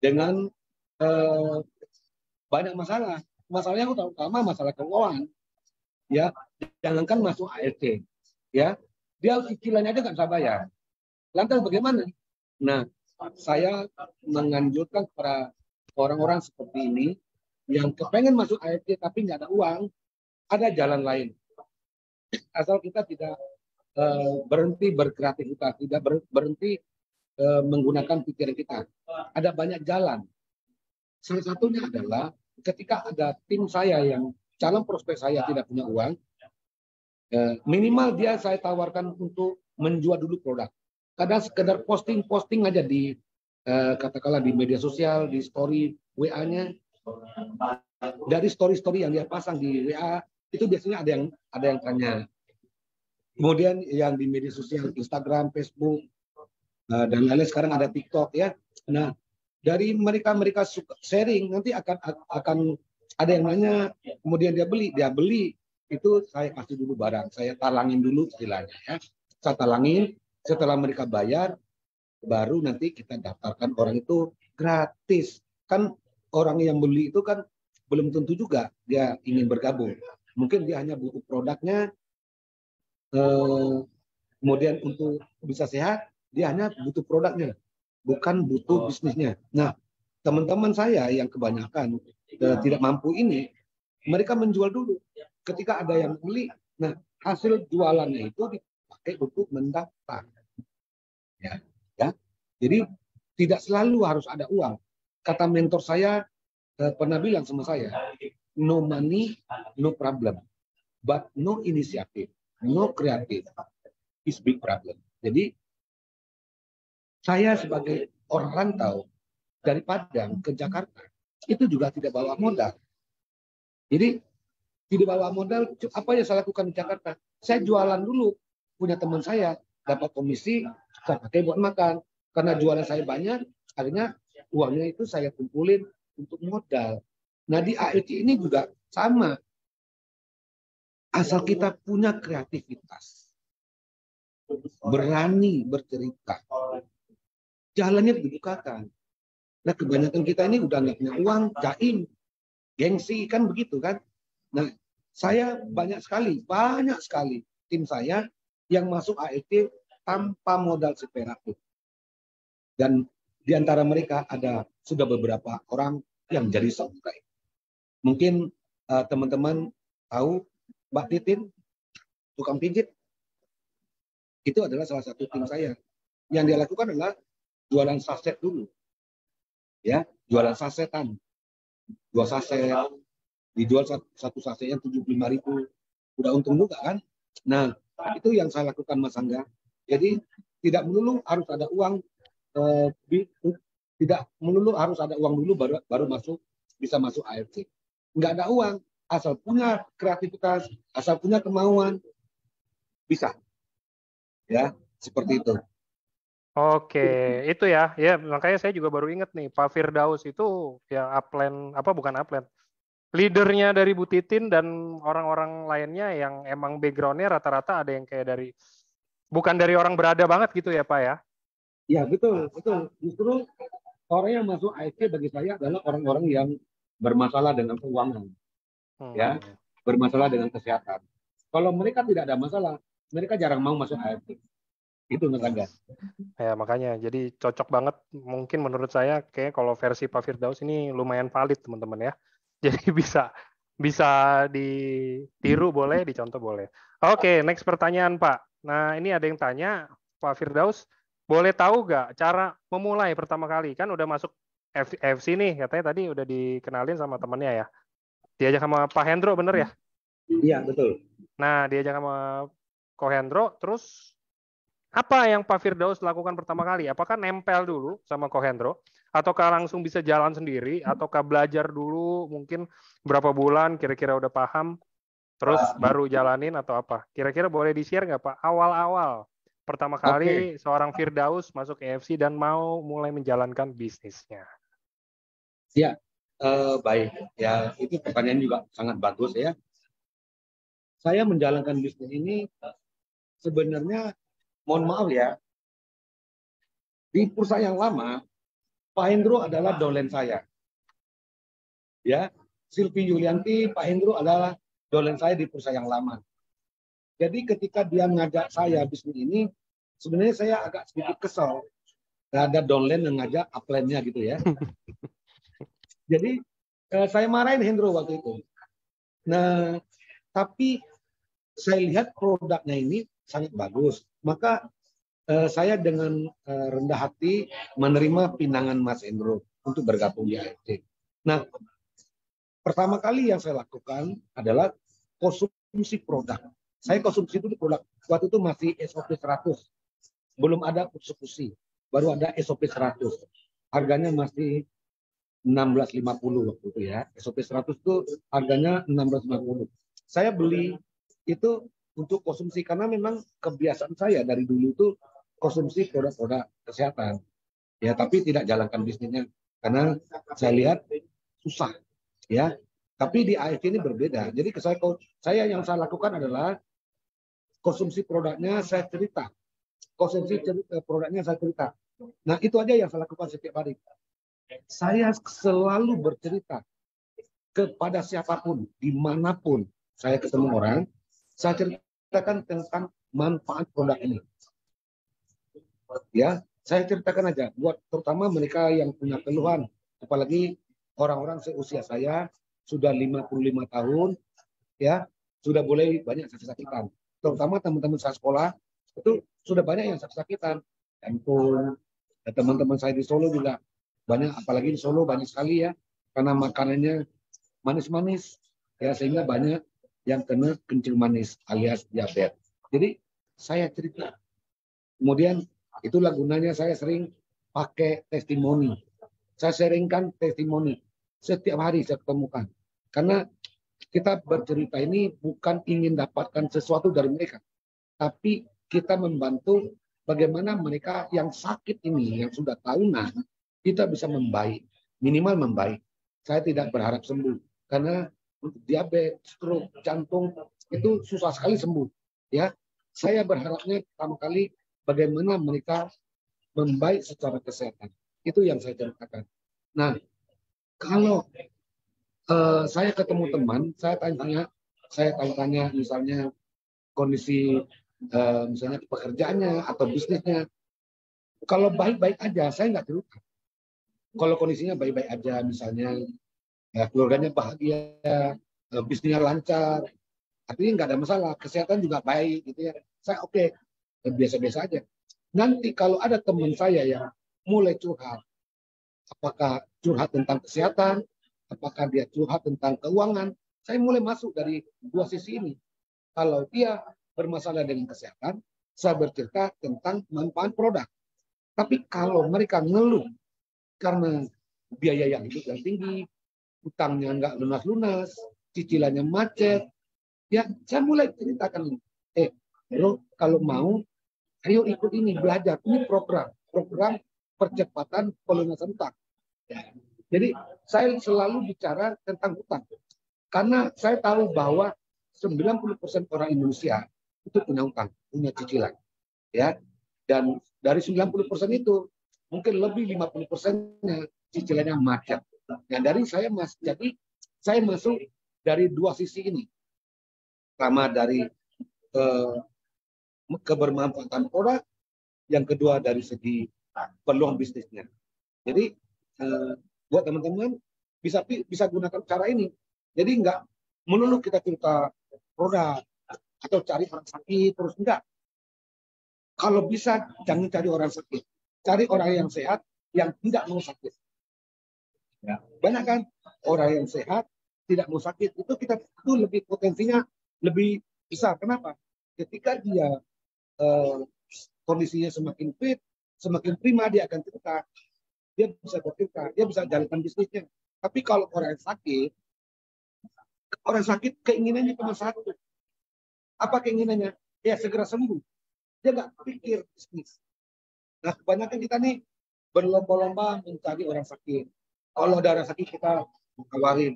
dengan banyak masalah. Masalahnya utama masalah keuangan. Ya, jangankan masuk ART, ya, dia cicilannya aja nggak bisa bayar. Lantas bagaimana? Nah, saya menganjurkan kepada orang-orang seperti ini yang kepengen masuk ART tapi nggak ada uang, ada jalan lain. Asal kita tidak berhenti berkreativitas, tidak berhenti menggunakan pikiran kita. Ada banyak jalan. Salah satunya adalah ketika ada tim saya yang calon prospek saya tidak punya uang, minimal dia saya tawarkan untuk menjual dulu produk. Kadang sekedar posting aja di katakanlah di media sosial, di story WA-nya. Dari story yang dia pasang di WA itu biasanya ada yang tanya. Kemudian yang di media sosial Instagram, Facebook, dan lain-lain, sekarang ada TikTok ya. Nah, dari mereka suka sharing, nanti akan ada yang nanya, kemudian dia beli itu saya kasih dulu barang, saya talangin dulu istilahnya ya. Saya talangin, setelah mereka bayar, baru nanti kita daftarkan orang itu gratis. Kan orang yang beli itu kan belum tentu juga dia ingin bergabung. Mungkin dia hanya butuh produknya, kemudian untuk bisa sehat, dia hanya butuh produknya, bukan butuh bisnisnya. Nah, teman-teman saya yang kebanyakan tidak mampu ini, mereka menjual dulu. Ketika ada yang beli, nah hasil jualannya itu dipakai untuk mendaftar. Ya, ya. Jadi tidak selalu harus ada uang. Kata mentor saya pernah bilang sama saya, no money, no problem, but no initiative, no creative is big problem. Jadi saya sebagai orang rantau dari Padang ke Jakarta itu juga tidak bawa modal. Jadi tidak bawa modal, apa yang saya lakukan di Jakarta? Saya jualan dulu, punya teman saya dapat komisi, saya pakai buat makan. Karena jualan saya banyak, akhirnya uangnya itu saya kumpulin untuk modal. Nah di AET ini juga sama. Asal kita punya kreativitas, berani bercerita, jalannya dibukakan. Nah kebanyakan kita ini udah nggak punya uang, jaim, gengsi kan begitu kan. Nah saya banyak sekali tim saya yang masuk AET tanpa modal seperak pun. Dan di antara mereka ada sudah beberapa orang yang jadi samurai. Mungkin teman-teman tahu Mbak Titin, tukang pijit, itu adalah salah satu tim saya. Yang dia lakukan adalah jualan saset dulu. Ya, jualan sasetan. 2 saset, dijual satu sasetnya 75.000. Udah untung juga kan? Nah, itu yang saya lakukan Mas Angga. Jadi tidak melulu harus ada uang, tidak melulu harus ada uang dulu baru bisa masuk AFC. Nggak ada uang, asal punya kreativitas, asal punya kemauan, bisa. Ya, seperti itu. Oke, itu ya makanya saya juga baru inget nih Pak Firdaus itu ya bukan upline, leadernya dari Bu Titin dan orang-orang lainnya yang emang backgroundnya rata-rata ada yang kayak bukan dari orang berada banget gitu ya Pak ya? Ya betul. Justru orang yang masuk AFC bagi saya adalah orang-orang yang bermasalah dengan keuangan, ya, bermasalah dengan kesehatan. Kalau mereka tidak ada masalah, mereka jarang mau masuk AFC. Itu Mas Angga. Ya makanya jadi cocok banget mungkin menurut saya kayak kalau versi Pak Firdaus ini lumayan valid teman-teman ya. Jadi bisa ditiru boleh, dicontoh boleh. Oke, next pertanyaan Pak. Nah ini ada yang tanya Pak Firdaus, boleh tahu nggak cara memulai pertama kali? Kan udah masuk FC nih, katanya tadi udah dikenalin sama temannya ya. Diajak sama Pak Hendro bener ya? Iya betul. Nah diajak sama Ko Hendro, terus apa yang Pak Firdaus lakukan pertama kali? Apakah nempel dulu sama Ko Hendro? Ataukah langsung bisa jalan sendiri? Ataukah belajar dulu mungkin berapa bulan kira-kira udah paham? Terus baru jalanin atau apa? Kira-kira boleh di-share nggak Pak? Awal-awal pertama Oke. kali seorang Firdaus masuk KFC dan mau mulai menjalankan bisnisnya? Ya, baik. Ya, itu pertanyaan juga sangat bagus ya. Saya menjalankan bisnis ini sebenarnya, mohon maaf ya, di perusahaan yang lama, Pak Hendro adalah dolen saya. Ya, Silvi Yulianti, Pak Hendro adalah dolen saya di perusahaan yang lama. Jadi ketika dia mengajak saya bisnis ini, sebenarnya saya agak sedikit kesal. Ada downline yang ngajak upline-nya gitu ya. Jadi saya marahin Hendro waktu itu. Nah, tapi saya lihat produknya ini sangat bagus. Maka saya dengan rendah hati menerima pinangan Mas Hendro untuk bergabung di AFC. Nah, pertama kali yang saya lakukan adalah konsumsi produk. Saya konsumsi itu di produk. Waktu itu masih SOP 100. Belum ada eksekusi. Baru ada SOP 100. Harganya masih 1650 waktu itu ya. SOP 100 itu harganya 1650. Saya beli itu untuk konsumsi karena memang kebiasaan saya dari dulu itu konsumsi produk-produk kesehatan. Ya, tapi tidak jalankan bisnisnya karena saya lihat susah ya. Tapi di AFC ini berbeda. Jadi saya yang saya lakukan adalah konsumsi produknya saya cerita. Produknya saya cerita. Nah, itu aja yang saya lakukan setiap hari. Saya selalu bercerita kepada siapapun, dimanapun saya ketemu orang, saya ceritakan tentang manfaat produk ini. Ya, saya ceritakan aja, buat terutama mereka yang punya keluhan, apalagi orang-orang seusia saya, sudah 55 tahun, ya, sudah boleh banyak sakit-sakitan. Terutama teman-teman saya sekolah, itu sudah banyak yang sakit-sakitan. Jantung, teman-teman saya di Solo juga banyak, apalagi di Solo banyak sekali ya, karena makanannya manis-manis, ya sehingga banyak yang kena kencing manis alias diabetes. Jadi saya cerita. Kemudian itulah gunanya saya sering pakai testimoni. Saya sharingkan testimoni. Setiap hari saya ketemukan. Karena kita bercerita ini bukan ingin dapatkan sesuatu dari mereka. Tapi kita membantu bagaimana mereka yang sakit ini, yang sudah tahunan, kita bisa membaik. Minimal membaik. Saya tidak berharap sembuh. Karena untuk diabetes, stroke, jantung, itu susah sekali sembuh. Ya, saya berharapnya pertama kali bagaimana mereka membaik secara kesehatan. Itu yang saya ceritakan. Nah, kalau saya ketemu teman, saya tanya misalnya kondisi misalnya pekerjaannya atau bisnisnya. Kalau baik-baik aja, saya nggak cerita. Kalau kondisinya baik-baik aja, misalnya ya, keluarganya bahagia, bisnisnya lancar, artinya nggak ada masalah, kesehatan juga baik, gitu ya. Saya oke, biasa-biasa aja. Nanti kalau ada teman saya yang mulai curhat, apakah curhat tentang kesehatan, apakah dia curhat tentang keuangan, saya mulai masuk dari dua sisi ini. Kalau dia bermasalah dengan kesehatan, saya bercerita tentang manfaat produk. Tapi kalau mereka ngeluh karena biaya yang hidup yang tinggi, utangnya nggak lunas-lunas, cicilannya macet, ya saya mulai ceritakan, bro, kalau mau, ayo ikut ini, belajar. Ini program percepatan pelunasan utang. Jadi saya selalu bicara tentang utang. Karena saya tahu bahwa 90% orang Indonesia itu punya utang, punya cicilan. Ya. Dan dari 90% itu, mungkin lebih 50%-nya cicilannya macet. Nah, jadi saya masuk dari dua sisi ini. Pertama dari kebermanfaatan produk, yang kedua dari segi peluang bisnisnya. Jadi buat teman-teman bisa gunakan cara ini. Jadi nggak melulu kita cerita produk atau cari orang sakit terus, enggak. Kalau bisa jangan cari orang sakit, cari orang yang sehat yang tidak mau sakit. Ya, banyak kan orang yang sehat tidak mau sakit, itu lebih potensinya lebih besar. Kenapa? Ketika dia kondisinya semakin fit, semakin prima, dia akan cerita, dia bisa bercerita, dia bisa jalankan bisnisnya. Tapi kalau orang sakit keinginannya cuma satu. Apa keinginannya? Ya segera sembuh. dia nggak pikir bisnis. Nah, kebanyakan kita nih berlomba-lomba mencari orang sakit. Kalau ada orang sakit kita tawarin,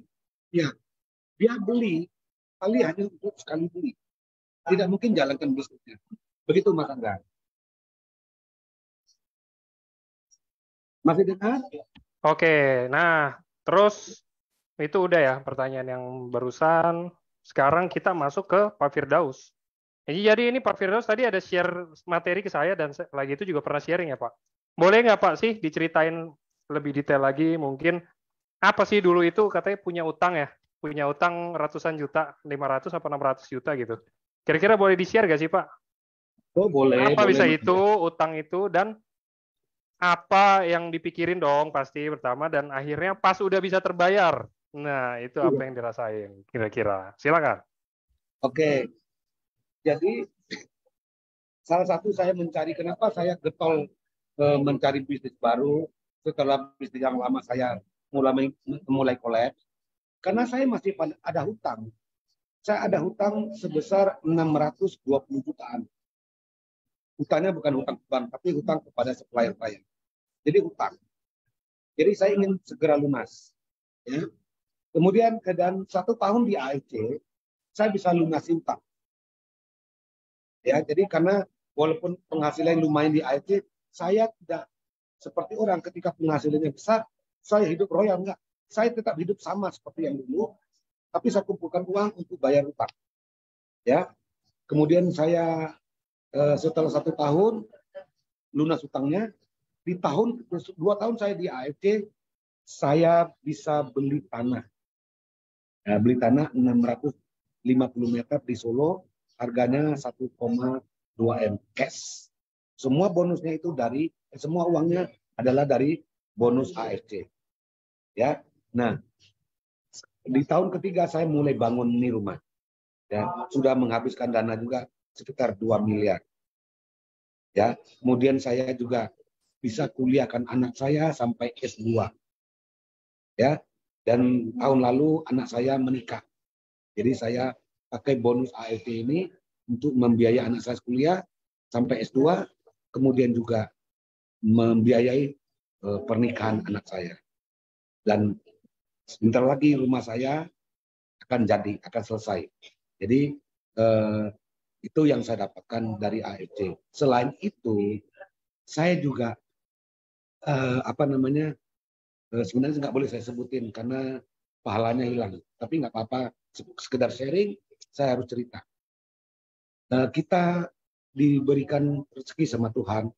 ya dia beli, kali hanya untuk sekali beli. Tidak mungkin jalankan bisnisnya. Begitu Mas Angga. Masih dengar? Oke, nah terus itu udah ya pertanyaan yang barusan. Sekarang kita masuk ke Pak Firdaus. Jadi ini Pak Firdaus tadi ada share materi ke saya dan lagi itu juga pernah sharing ya Pak. Boleh nggak Pak sih diceritain lebih detail lagi mungkin apa sih dulu itu katanya punya utang ya? Punya utang ratusan juta, 500 apa 600 juta gitu. Kira-kira boleh di-share nggak sih Pak? Oh boleh, Apa boleh. bisa itu, utang itu, dan apa yang dipikirin dong pasti pertama dan akhirnya pas udah bisa terbayar. Nah, itu apa yang dirasain kira-kira? Silakan. Oke, jadi salah satu saya mencari kenapa saya getol mencari bisnis baru setelah bisnis yang lama saya mulai kolaps karena saya masih ada hutang. Saya ada hutang sebesar 620 jutaan. Hutangnya bukan hutang ke bank, tapi hutang kepada supplier saya. Jadi hutang. Jadi saya ingin segera lunas. Ya. Kemudian dan 1 tahun di AFC, saya bisa lunasi hutang. Ya, jadi karena walaupun penghasilan lumayan di AFC, saya tidak seperti orang ketika penghasilannya besar, saya hidup royal enggak. Saya tetap hidup sama seperti yang dulu, tapi saya kumpulkan uang untuk bayar hutang. Ya, kemudian saya setelah 1 tahun lunas hutangnya, di 2 tahun saya di AFC, saya bisa beli tanah. Ya, beli tanah 650 meter di Solo, harganya 1,2 M cash. Semua bonusnya itu semua uangnya adalah dari bonus AFC. Ya, nah di tahun ketiga saya mulai bangun ini rumah. Ya, sudah menghabiskan dana juga sekitar 2 miliar. Ya, kemudian saya juga bisa kuliahkan anak saya sampai S2. Ya, dan tahun lalu anak saya menikah. Jadi saya pakai bonus AFP ini untuk membiayai anak saya kuliah sampai S2, kemudian juga membiayai pernikahan anak saya. Dan sebentar lagi rumah saya akan selesai. Jadi itu yang saya dapatkan dari AFC. Selain itu, saya juga sebenarnya nggak boleh saya sebutin karena pahalanya hilang. Tapi nggak apa-apa, sekedar sharing, saya harus cerita. Kita diberikan rezeki sama Tuhan,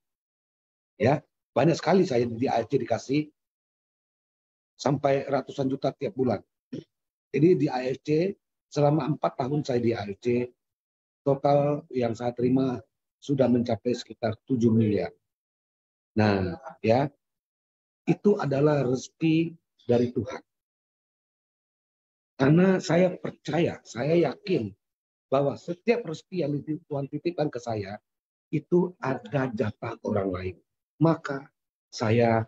ya banyak sekali saya di AFC dikasih sampai ratusan juta tiap bulan. Jadi di AFC selama 4 tahun saya di AFC, total yang saya terima sudah mencapai sekitar 7 miliar. Nah, ya itu adalah rezeki dari Tuhan. Karena saya percaya, saya yakin bahwa setiap rezeki yang Tuhan titipkan ke saya itu ada jatah orang lain. Maka saya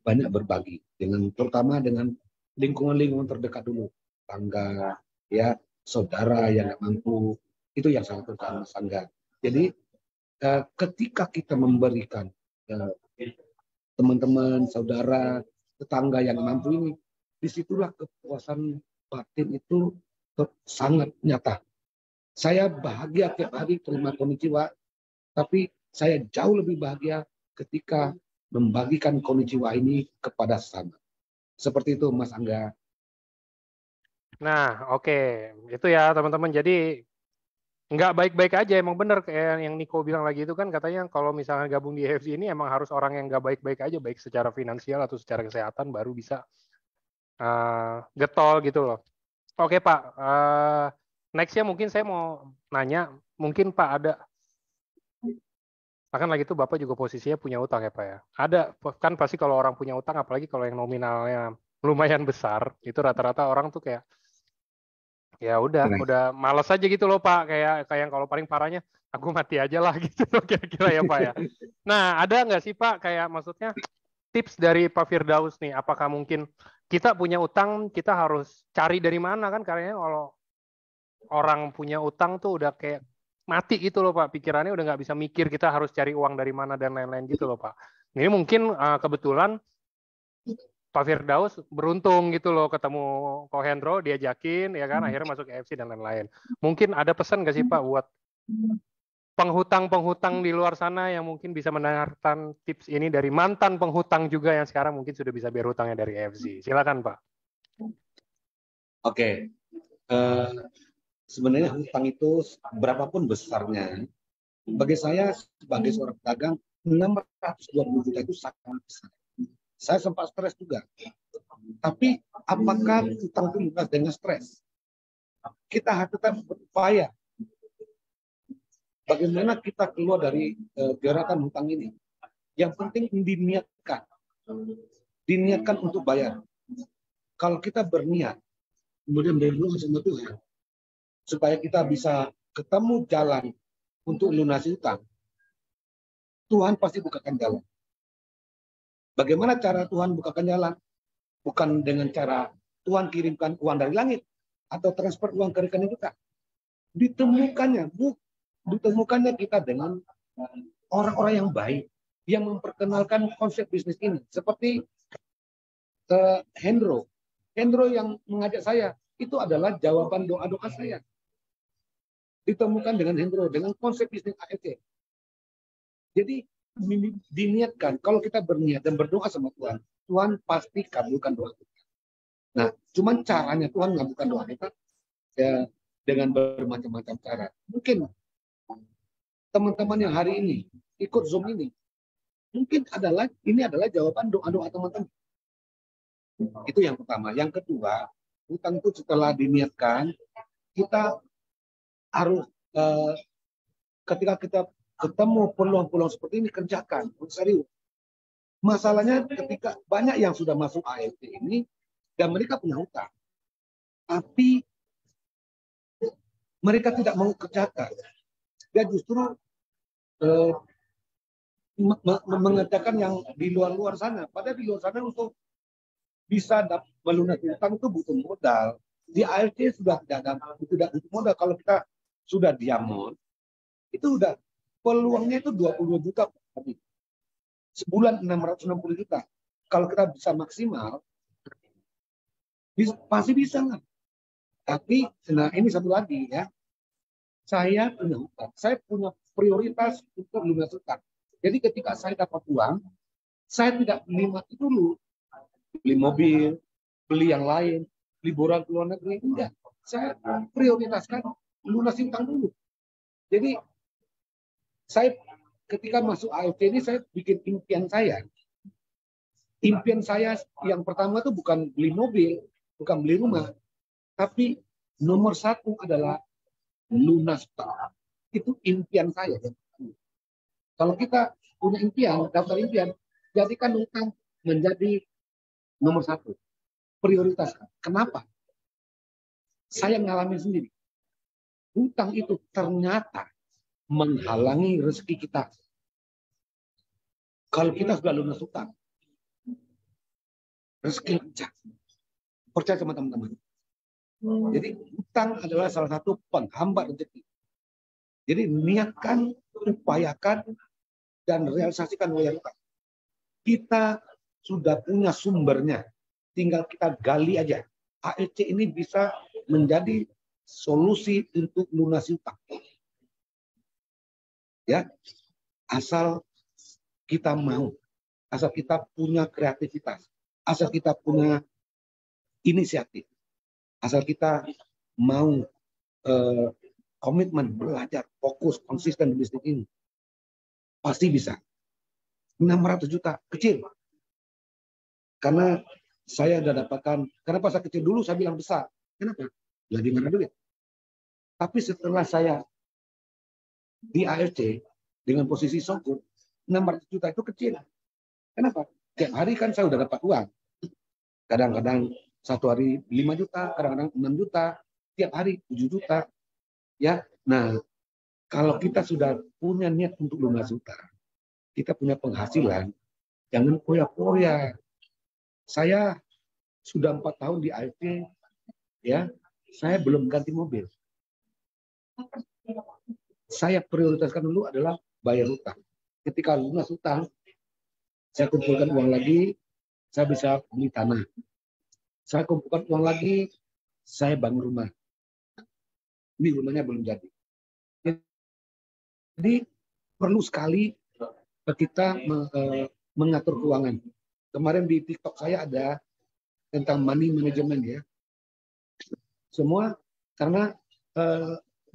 banyak berbagi terutama dengan lingkungan-lingkungan terdekat dulu, tangga, ya, saudara yang nggak mampu, itu yang sangat terutama sangga. Jadi ketika kita memberikan teman-teman, saudara, tetangga yang mampu ini, disitulah kepuasan batin itu sangat nyata. Saya bahagia tiap hari terima konnichiwa, tapi saya jauh lebih bahagia ketika membagikan konnichiwa ini kepada sesama. Seperti itu, Mas Angga. Nah, oke. Itu ya teman-teman. Jadi nggak baik-baik aja. Emang bener kayak yang Niko bilang lagi itu kan katanya kalau misalnya gabung di EFC ini emang harus orang yang nggak baik-baik aja, baik secara finansial atau secara kesehatan baru bisa getol gitu loh. Oke Pak, nextnya mungkin saya mau nanya, mungkin Pak ada, kan lagi itu Bapak juga posisinya punya utang ya Pak ya. Ada, kan pasti kalau orang punya utang, apalagi kalau yang nominalnya lumayan besar, itu rata-rata orang tuh kayak, ya udah malas aja gitu loh Pak, kayak yang kalau paling parahnya, aku mati aja lah gitu loh kira-kira ya Pak ya. Nah ada nggak sih Pak, kayak maksudnya tips dari Pak Firdaus nih, apakah mungkin kita punya utang, kita harus cari dari mana kan, karena kalau orang punya utang tuh udah kayak mati gitu loh Pak, pikirannya udah nggak bisa mikir kita harus cari uang dari mana dan lain-lain gitu loh Pak. Ini mungkin kebetulan Pak Firdaus beruntung gitu loh ketemu Ko Hendro, diajakin ya kan, akhirnya masuk EFC dan lain-lain. Mungkin ada pesan nggak sih Pak buat penghutang-penghutang di luar sana yang mungkin bisa mendengarkan tips ini dari mantan penghutang juga yang sekarang mungkin sudah bisa bayar hutangnya dari EFC. Silakan Pak. Oke. Sebenarnya hutang itu berapapun besarnya, bagi saya sebagai seorang pedagang 620 juta itu sangat besar. Saya sempat stres juga. Tapi apakah hutang itu lunas dengan stres? Kita harus tetap berupaya. Bagaimana kita keluar dari gerakan hutang ini? Yang penting diniatkan. Diniatkan untuk bayar. Kalau kita berniat, kemudian berdoa sama Tuhan, supaya kita bisa ketemu jalan untuk lunasi hutang, Tuhan pasti bukakan jalan. Bagaimana cara Tuhan bukakan jalan? Bukan dengan cara Tuhan kirimkan uang dari langit atau transfer uang ke rekening kita. Ditemukannya kita dengan orang-orang yang baik yang memperkenalkan konsep bisnis ini. Seperti Hendro yang mengajak saya, itu adalah jawaban doa-doa saya. Ditemukan dengan Hendro, dengan konsep bisnis AFC. Jadi diniatkan, kalau kita berniat dan berdoa sama Tuhan, Tuhan pasti kabulkan doa kita. Nah, cuman caranya Tuhan mengabulkan doa kita ya, dengan bermacam-macam cara. Mungkin teman-teman yang hari ini ikut Zoom ini, mungkin ini adalah jawaban doa-doa teman-teman. Itu yang pertama. Yang kedua, hutang itu setelah diniatkan, kita harus ketika kita ketemu peluang-peluang seperti ini, kerjakan, serius. Masalahnya ketika banyak yang sudah masuk AFC ini dan mereka punya hutang, tapi mereka tidak mau kerjakan. Dia justru mengerjakan yang di luar-luar sana. Padahal di luar sana untuk bisa melunasi hutang itu butuh modal. Di AFC sudah tidak butuh modal. Kalau kita sudah diamond, itu udah peluangnya itu 22 juta. Sebulan 660 juta. Kalau kita bisa maksimal, pasti bisa lah. Tapi, nah ini satu lagi ya. Saya punya hutang. Saya punya prioritas untuk lunas hutang. Jadi ketika saya dapat uang, saya tidak beli mati dulu. Beli mobil, beli yang lain, liburan ke luar negeri. Enggak. Saya prioritaskan lunas hutang dulu. Jadi, saya ketika masuk AFC ini saya bikin impian saya. Impian saya yang pertama itu bukan beli mobil, bukan beli rumah, tapi nomor satu adalah lunas hutang. Itu impian saya. Kalau kita punya impian, daftar impian, jadikan hutang menjadi nomor satu. Prioritas. Kenapa? Saya ngalamin sendiri. Hutang itu ternyata menghalangi rezeki kita. Kalau kita sudah lunas hutang, rezeki lancar. Percaya sama teman-teman. Jadi hutang adalah salah satu penghambat rezeki. Jadi niatkan, upayakan, dan realisasikan hutang. Kita sudah punya sumbernya. Tinggal kita gali aja. AFC ini bisa menjadi solusi untuk lunasi hutang. Ya, asal kita mau, asal kita punya kreativitas, asal kita punya inisiatif, asal kita mau komitmen, belajar, fokus, konsisten di bisnis ini, pasti bisa. 600 juta kecil, karena saya sudah dapatkan. Karena pas saya kecil dulu saya bilang besar. Kenapa? Lagi mana duit. Tapi setelah saya di AFC dengan posisi songkur, 600 juta itu kecil. Kenapa? Tiap hari kan saya udah dapat uang. Kadang-kadang satu hari 5 juta, kadang-kadang 6 juta, tiap hari 7 juta. Ya, nah kalau kita sudah punya niat untuk lunas hutang, kita punya penghasilan, jangan poya-poya. Saya sudah 4 tahun di AFC, ya, saya belum ganti mobil. saya prioritaskan dulu adalah bayar hutang. Ketika lunas hutang, saya kumpulkan uang lagi, saya bisa beli tanah. Saya kumpulkan uang lagi, saya bangun rumah. Ini rumahnya belum jadi. Jadi perlu sekali kita mengatur keuangan. Kemarin di TikTok saya ada tentang money management ya. Semua karena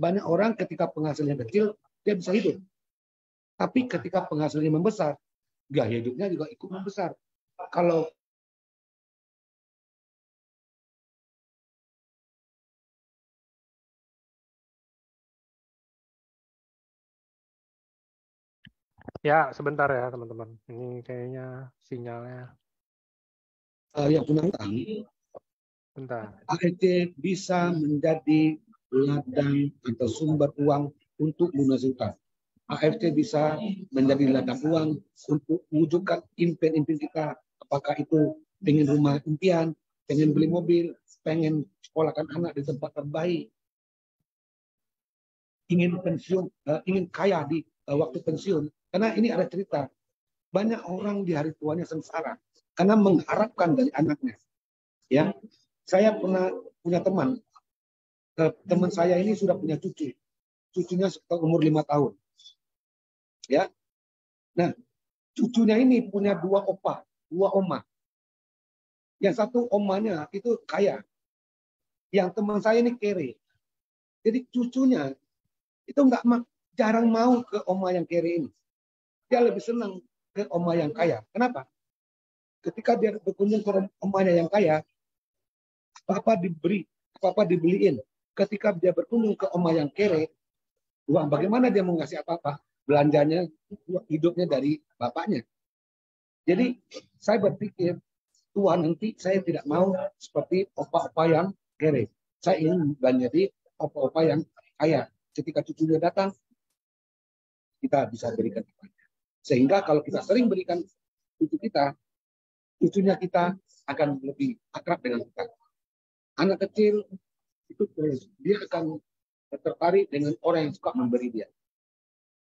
banyak orang ketika penghasilannya kecil dia bisa hidup. Tapi ketika penghasilannya membesar, gaya hidupnya juga ikut membesar. Kalau Ya, sebentar ya teman-teman. Ini kayaknya sinyalnya. yang punya hutang, Bentar. AEC bisa menjadi ladang atau sumber uang untuk lunas hutang. AFC bisa menjadi ladang uang untuk mewujudkan impian-impian kita. Apakah itu pengen rumah impian, pengen beli mobil, pengen sekolahkan anak di tempat terbaik, ingin pensiun, ingin kaya di waktu pensiun. Karena ini ada cerita, banyak orang di hari tuanya sengsara karena mengharapkan dari anaknya. Ya, saya pernah punya teman saya ini sudah punya cucu, cucunya sekitar umur 5 tahun. Ya, nah cucunya ini punya 2 opa, 2 oma. Yang satu omanya itu kaya, yang teman saya ini kere. Jadi cucunya itu jarang mau ke oma yang kere ini. Dia lebih senang ke oma yang kaya. Kenapa? Ketika dia berkunjung ke omanya yang kaya, apa-apa diberi, apa-apa dibeliin. Ketika dia berkunjung ke oma yang kere, wah bagaimana dia mau ngasih apa-apa? Belanjanya, hidupnya dari bapaknya. Jadi saya berpikir, Tuhan nanti saya tidak mau seperti opa-opa yang kere. Saya ingin menjadi opa-opa yang kaya. Ketika cucunya datang, kita bisa berikan kepada. Sehingga kalau kita sering berikan cucu kita, cucunya kita akan lebih akrab dengan kita. Anak kecil itu dia akan tertarik dengan orang yang suka memberi dia.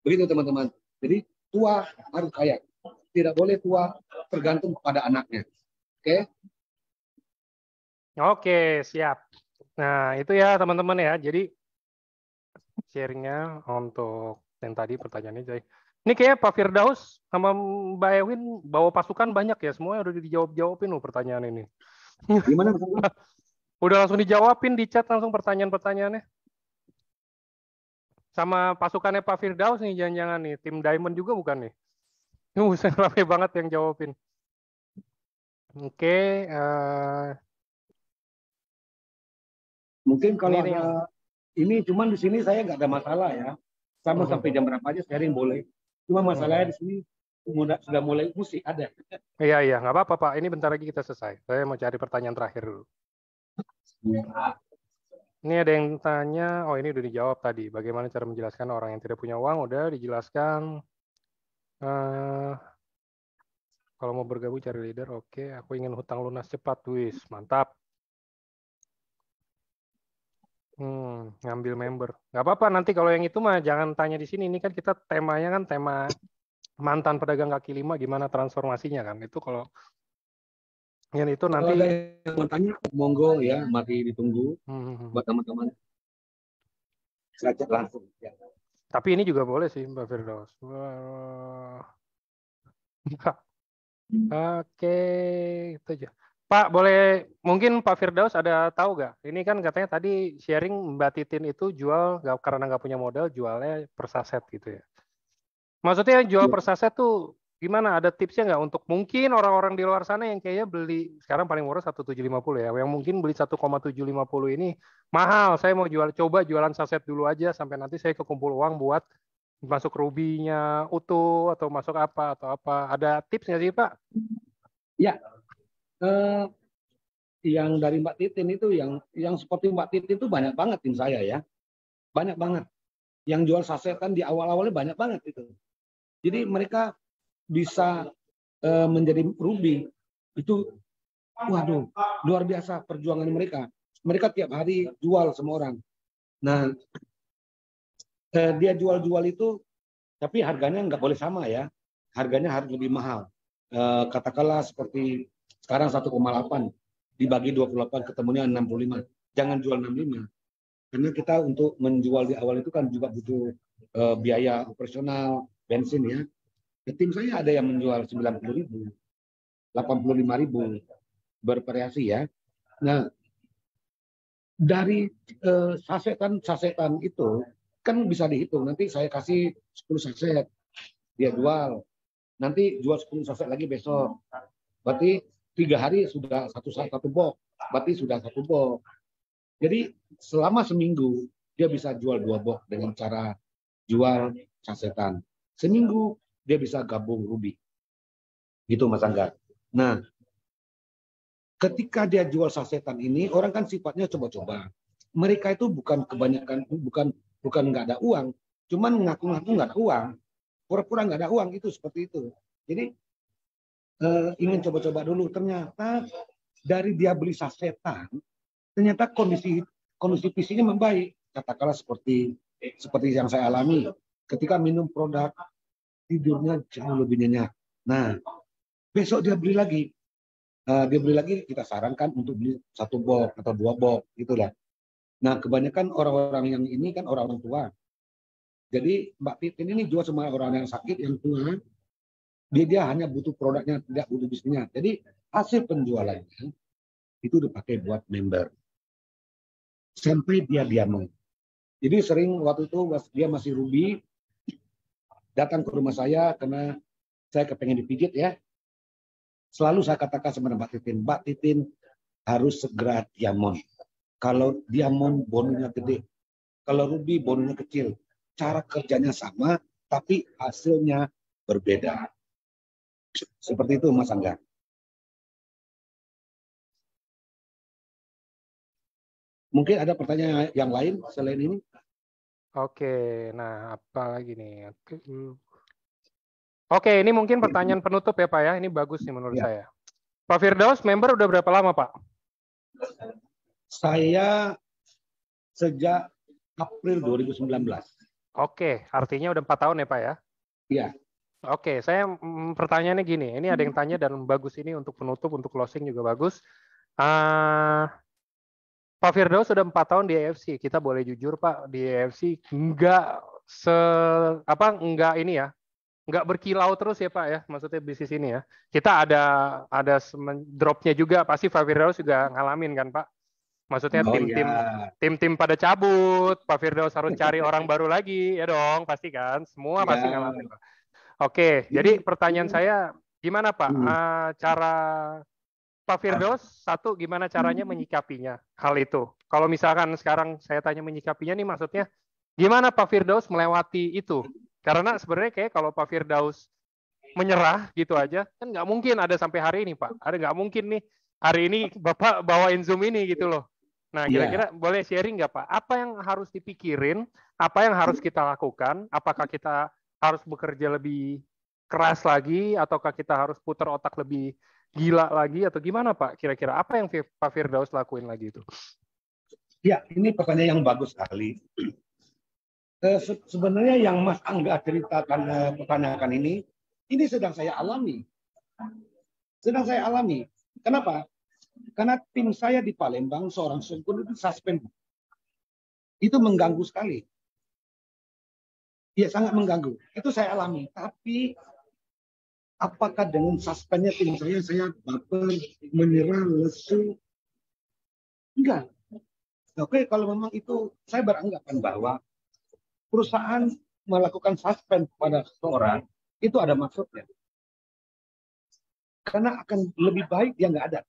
Begitu teman-teman. Jadi tua harus kaya. Tidak boleh tua tergantung kepada anaknya. Oke? Oke, siap. Nah, itu ya teman-teman ya. Jadi sharingnya untuk yang tadi pertanyaannya. Jadi, ini kayak Pak Firdaus sama Mbak Ewin bawa pasukan banyak ya. Semuanya udah dijawab-jawabin loh pertanyaan ini. Gimana? Udah langsung dijawabin di chat langsung pertanyaan-pertanyaannya. Sama pasukannya Pak Firdaus nih jangan-jangan nih. Tim Diamond juga bukan nih? Ini rame banget yang jawabin. Oke. Mungkin kalau Ini ada ini cuman di sini saya nggak ada masalah ya. Sama sampai jam berapa aja sharing boleh. Cuma masalahnya di sini sudah mulai musik ada. Iya, nggak apa-apa Pak. Ini bentar lagi kita selesai. Saya mau cari pertanyaan terakhir dulu. Ini ada yang tanya, oh ini udah dijawab tadi. Bagaimana cara menjelaskan orang yang tidak punya uang? Udah dijelaskan. Kalau mau bergabung cari leader, oke. Aku ingin hutang lunas cepat, wis mantap. Ngambil member. Nggak apa-apa, nanti kalau yang itu mah jangan tanya di sini. Ini kan kita temanya kan tema mantan pedagang kaki lima, gimana transformasinya kan. Itu kalau yang itu nanti. Kalau ada yang mau tanya, monggo ya, mari ditunggu buat teman-teman. Saya cek langsung. Ya. Tapi ini juga boleh sih, Mbak Firdaus. Oke, itu aja. Pak, boleh mungkin Pak Firdaus ada tahu nggak? Ini kan katanya tadi sharing Mbak Titin itu jual karena nggak punya modal, jualnya per saset gitu ya. Maksudnya jual per saset tuh gimana? Ada tipsnya nggak untuk mungkin orang-orang di luar sana yang kayaknya beli sekarang paling murah 1.750 ya, yang mungkin beli 1.750 ini mahal. Saya mau coba jualan saset dulu aja sampai nanti saya kekumpul uang buat masuk rubinya utuh atau masuk apa atau apa. Ada tips nggak sih Pak? Ya, yang dari Mbak Titin itu yang seperti Mbak Titin itu banyak banget tim saya ya, banyak banget. Yang jual sasetan di awal-awalnya banyak banget itu. Jadi mereka bisa menjadi ruby itu, waduh, luar biasa perjuangan mereka. Mereka tiap hari jual semua orang. Nah, Dia jual-jual itu, tapi harganya nggak boleh sama ya. Harganya harus lebih mahal. Katakanlah seperti sekarang 1,8 dibagi 28 ketemunya 65. Jangan jual 65. Karena kita untuk menjual di awal itu kan juga butuh biaya operasional, bensin ya. Tim saya ada yang menjual 90.000, 85.000, bervariasi ya. Nah, dari sasetan itu kan bisa dihitung. Nanti saya kasih 10 saset, dia jual. Nanti jual 10 saset lagi besok. Berarti 3 hari sudah satu box. Berarti sudah 1 box. Jadi selama seminggu dia bisa jual 2 box dengan cara jual sasetan. Seminggu dia bisa gabung Ruby. Gitu Mas Angga. Nah, ketika dia jual sasetan ini, orang kan sifatnya coba-coba. Mereka itu bukan kebanyakan, bukan nggak ada uang, cuman ngaku-ngaku nggak ada uang, pura-pura nggak ada uang, itu seperti itu. Jadi ingin coba-coba dulu. Ternyata dari dia beli sasetan, ternyata kondisi fisiknya membaik. Katakanlah seperti yang saya alami, ketika minum produk tidurnya jauh lebih nyenyak. Nah, besok dia beli lagi. Kita sarankan untuk beli 1 box atau 2 box gitulah. Nah, kebanyakan orang-orang yang ini kan orang-orang tua. Jadi Mbak Titin ini jual semua orang yang sakit, yang tua. Dia hanya butuh produknya, tidak butuh bisnisnya. Jadi hasil penjualannya itu dipakai buat member. Sampai dia mau. Jadi sering waktu itu dia masih Ruby, datang ke rumah saya karena saya kepengen dipijit ya. Selalu saya katakan sama Mbak Titin harus segera diamond. Kalau diamond bonusnya gede, kalau Ruby bonusnya kecil. Cara kerjanya sama, tapi hasilnya berbeda. Seperti itu Mas Angga. Mungkin ada pertanyaan yang lain selain ini? Oke, nah apa lagi nih? Oke, ini mungkin pertanyaan penutup ya Pak ya. Ini bagus nih menurut saya. Pak Firdaus, member udah berapa lama Pak? Saya sejak April 2019. Oke, artinya udah 4 tahun ya Pak ya? Iya. Oke, saya pertanyaannya gini. Ini ada yang tanya dan bagus ini untuk penutup, untuk closing juga bagus. Pak Firdaus sudah 4 tahun di EFC. Kita boleh jujur Pak, di EFC enggak ini ya, nggak berkilau terus ya Pak ya, maksudnya bisnis ini ya. Kita ada dropnya juga, pasti Pak Firdaus juga ngalamin kan Pak. Maksudnya tim-tim pada cabut, Pak Firdaus harus cari orang baru lagi, ya dong, pasti kan. Semua pasti ngalamin Pak. Oke, jadi pertanyaan saya, gimana Pak cara Pak Firdaus, satu, gimana caranya menyikapinya hal itu? Kalau misalkan sekarang saya tanya menyikapinya nih, maksudnya gimana Pak Firdaus melewati itu? Karena sebenarnya kayak kalau Pak Firdaus menyerah gitu aja, kan nggak mungkin ada sampai hari ini Pak. Ada nggak mungkin nih hari ini Bapak bawain Zoom ini gitu loh. Nah, kira-kira boleh sharing nggak Pak? Apa yang harus dipikirin? Apa yang harus kita lakukan? Apakah kita harus bekerja lebih keras lagi? Ataukah kita harus putar otak lebih gila lagi? Atau gimana Pak? Kira-kira apa yang Pak Firdaus lakuin lagi itu? Ya, ini pertanyaan yang bagus sekali. Sebenarnya yang Mas Angga ceritakan, pertanyakan ini sedang saya alami. Kenapa? Karena tim saya di Palembang, seorang sempurna itu suspend. Itu mengganggu sekali. Ya, sangat mengganggu. Itu saya alami. Tapi apakah dengan suspendnya tim saya baper, menyerah, lesu? Enggak. Oke, kalau memang itu, saya beranggapan bahwa perusahaan melakukan suspend pada seseorang, itu ada maksudnya. Karena akan lebih baik dia nggak ada.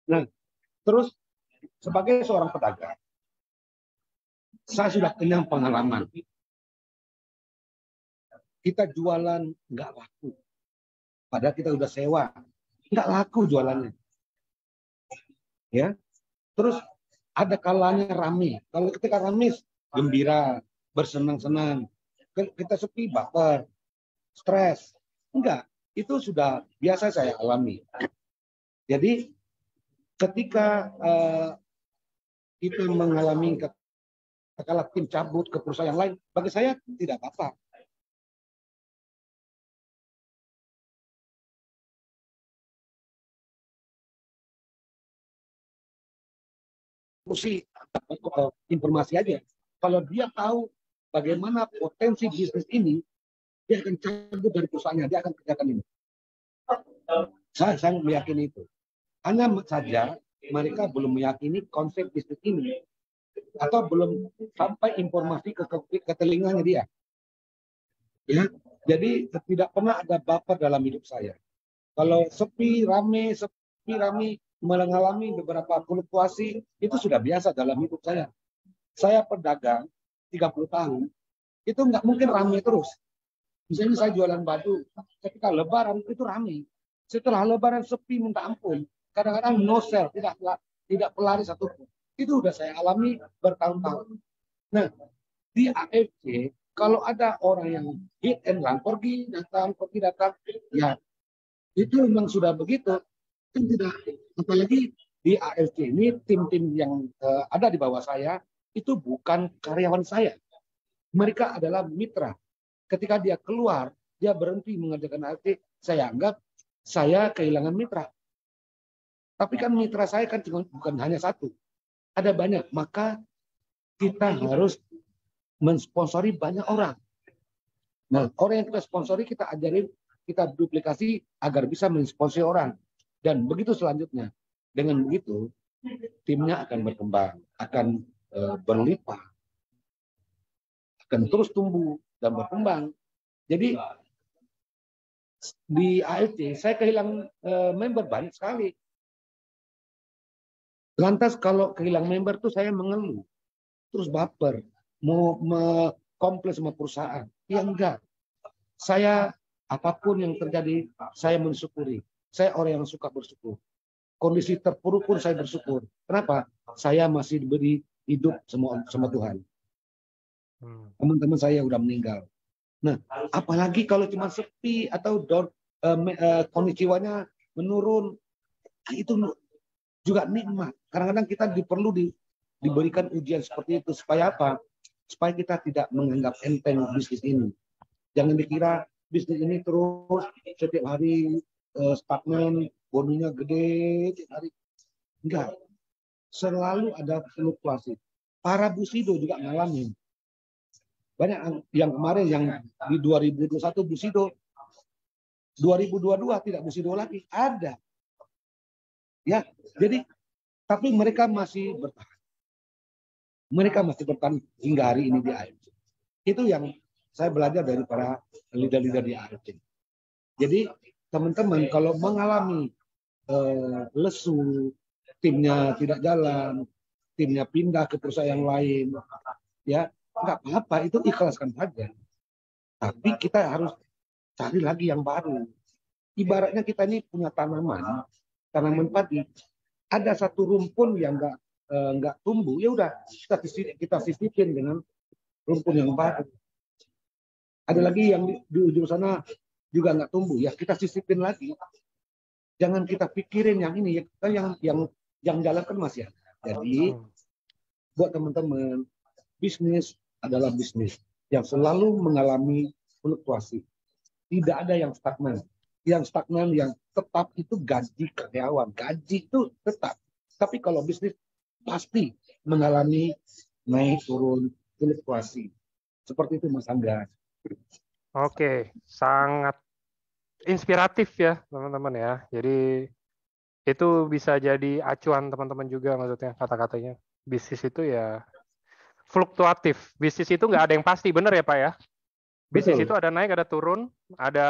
Nah, terus sebagai seorang pedagang, saya sudah kenyang pengalaman. Kita jualan nggak laku. Padahal kita udah sewa. Nggak laku jualannya. Ya. Terus ada kalanya rame. Kalau ketika rame, gembira, bersenang-senang. Kita sepi, baper, stres. Enggak. Itu sudah biasa saya alami. Jadi ketika kita mengalami kalau tim cabut ke perusahaan yang lain, bagi saya tidak apa-apa. Informasi aja. Kalau dia tahu bagaimana potensi bisnis ini, dia akan cabut dari perusahaannya, dia akan kerjakan ini. Saya meyakini itu. Hanya saja mereka belum meyakini konsep bisnis ini, atau belum sampai informasi ke telinganya dia. Ya, jadi tidak pernah ada baper dalam hidup saya. Kalau sepi, rame, mengalami beberapa fluktuasi, itu sudah biasa dalam hidup saya. Saya pedagang 30 tahun, itu nggak mungkin rame terus. Misalnya saya jualan baju, ketika lebaran itu rame. Setelah lebaran sepi minta ampun. Kadang-kadang no sell, tidak pelaris satupun. Itu sudah saya alami bertahun-tahun. Nah, di AFC, kalau ada orang yang hit and run, pergi datang, ya itu memang sudah begitu. Kan tidak, apalagi di AFC ini tim-tim yang ada di bawah saya itu bukan karyawan saya. Mereka adalah mitra. Ketika dia keluar, dia berhenti mengerjakan AFC, saya anggap saya kehilangan mitra. Tapi kan mitra saya kan bukan hanya satu. Ada banyak, maka kita harus mensponsori banyak orang. Nah, orang yang kita sponsori, kita ajarin, kita duplikasi agar bisa mensponsori orang. Dan begitu selanjutnya. Dengan begitu, timnya akan berkembang, akan berlimpah, akan terus tumbuh dan berkembang. Jadi, di AFC, saya kehilangan member banyak sekali. Lantas kalau kehilangan member tuh saya mengeluh. Terus baper. Mau komplain sama perusahaan. Ya enggak. Saya apapun yang terjadi, saya mensyukuri. Saya orang yang suka bersyukur. Kondisi terpuruk pun saya bersyukur. Kenapa? Saya masih diberi hidup sama Tuhan. Teman-teman saya udah meninggal. Nah, apalagi kalau cuma sepi atau kondisi jiwanya menurun, itu juga nikmat. Kadang-kadang kita perlu diberikan ujian seperti itu. Supaya apa? Supaya kita tidak menganggap enteng bisnis ini. Jangan dikira bisnis ini terus setiap hari stagnan, bonusnya gede setiap hari. Enggak. Selalu ada fluktuasi. Para Busido juga ngalamin. Banyak yang kemarin yang di 2021 Busido, 2022 tidak Busido lagi. Ada. Ya, jadi tapi mereka masih bertahan. Mereka masih bertahan hingga hari ini di AFC. Itu yang saya belajar dari para leader-leader di AFC. Jadi teman-teman kalau mengalami lesu, timnya tidak jalan, timnya pindah ke perusahaan yang lain, ya nggak apa-apa, itu ikhlaskan saja. Tapi kita harus cari lagi yang baru. Ibaratnya kita ini punya tanaman padi. Ada satu rumpun yang nggak tumbuh, ya udah kita sisipin dengan rumpun yang baru. Ada lagi yang di ujung sana juga nggak tumbuh, ya kita sisipin lagi. Jangan kita pikirin yang ini, ya kita yang jalan kan masih ada. Jadi buat teman-teman, bisnis adalah bisnis yang selalu mengalami fluktuasi. Tidak ada yang stagnan. Yang stagnan, yang tetap itu gaji karyawan. Gaji itu tetap. Tapi kalau bisnis pasti mengalami naik turun fluktuasi. Seperti itu Mas Angga. Oke, sangat inspiratif ya teman-teman ya. Jadi itu bisa jadi acuan teman-teman juga, maksudnya kata-katanya. Bisnis itu ya fluktuatif. Bisnis itu nggak ada yang pasti, benar ya Pak ya? Bisnis itu ada naik, ada turun, ada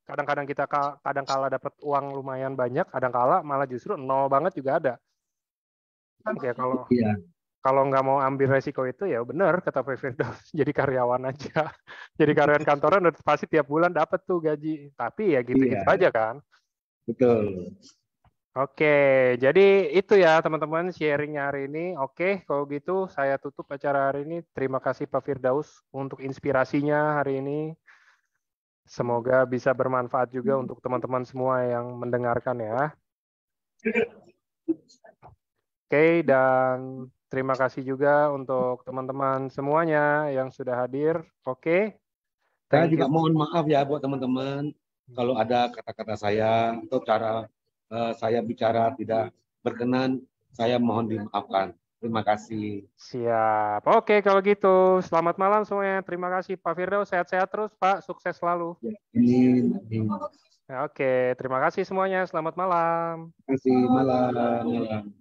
kadang-kadang kita kadang-kala dapat uang lumayan banyak, kadang-kala malah justru nol banget juga ada. Ya kalau nggak mau ambil resiko itu ya benar kata Pak Firdaus, jadi karyawan aja. Jadi karyawan kantoran udah pasti tiap bulan dapat tuh gaji. Tapi ya gitu-gitu aja kan. Betul. Oke, jadi itu ya teman-teman sharingnya hari ini. Oke, kalau gitu saya tutup acara hari ini. Terima kasih Pak Firdaus untuk inspirasinya hari ini. Semoga bisa bermanfaat juga untuk teman-teman semua yang mendengarkan ya. Oke, dan Terima kasih juga untuk teman-teman semuanya yang sudah hadir. Oke, Saya thank juga you. mohon maaf ya buat teman-teman kalau ada kata-kata saya atau cara saya bicara tidak berkenan, saya mohon dimaafkan. Terima kasih. Siap. Oke, kalau gitu. Selamat malam semuanya. Terima kasih Pak Firdaus. Sehat-sehat terus, Pak. Sukses selalu. Ya, ini. Oke, terima kasih semuanya. Selamat malam. Terima kasih malam.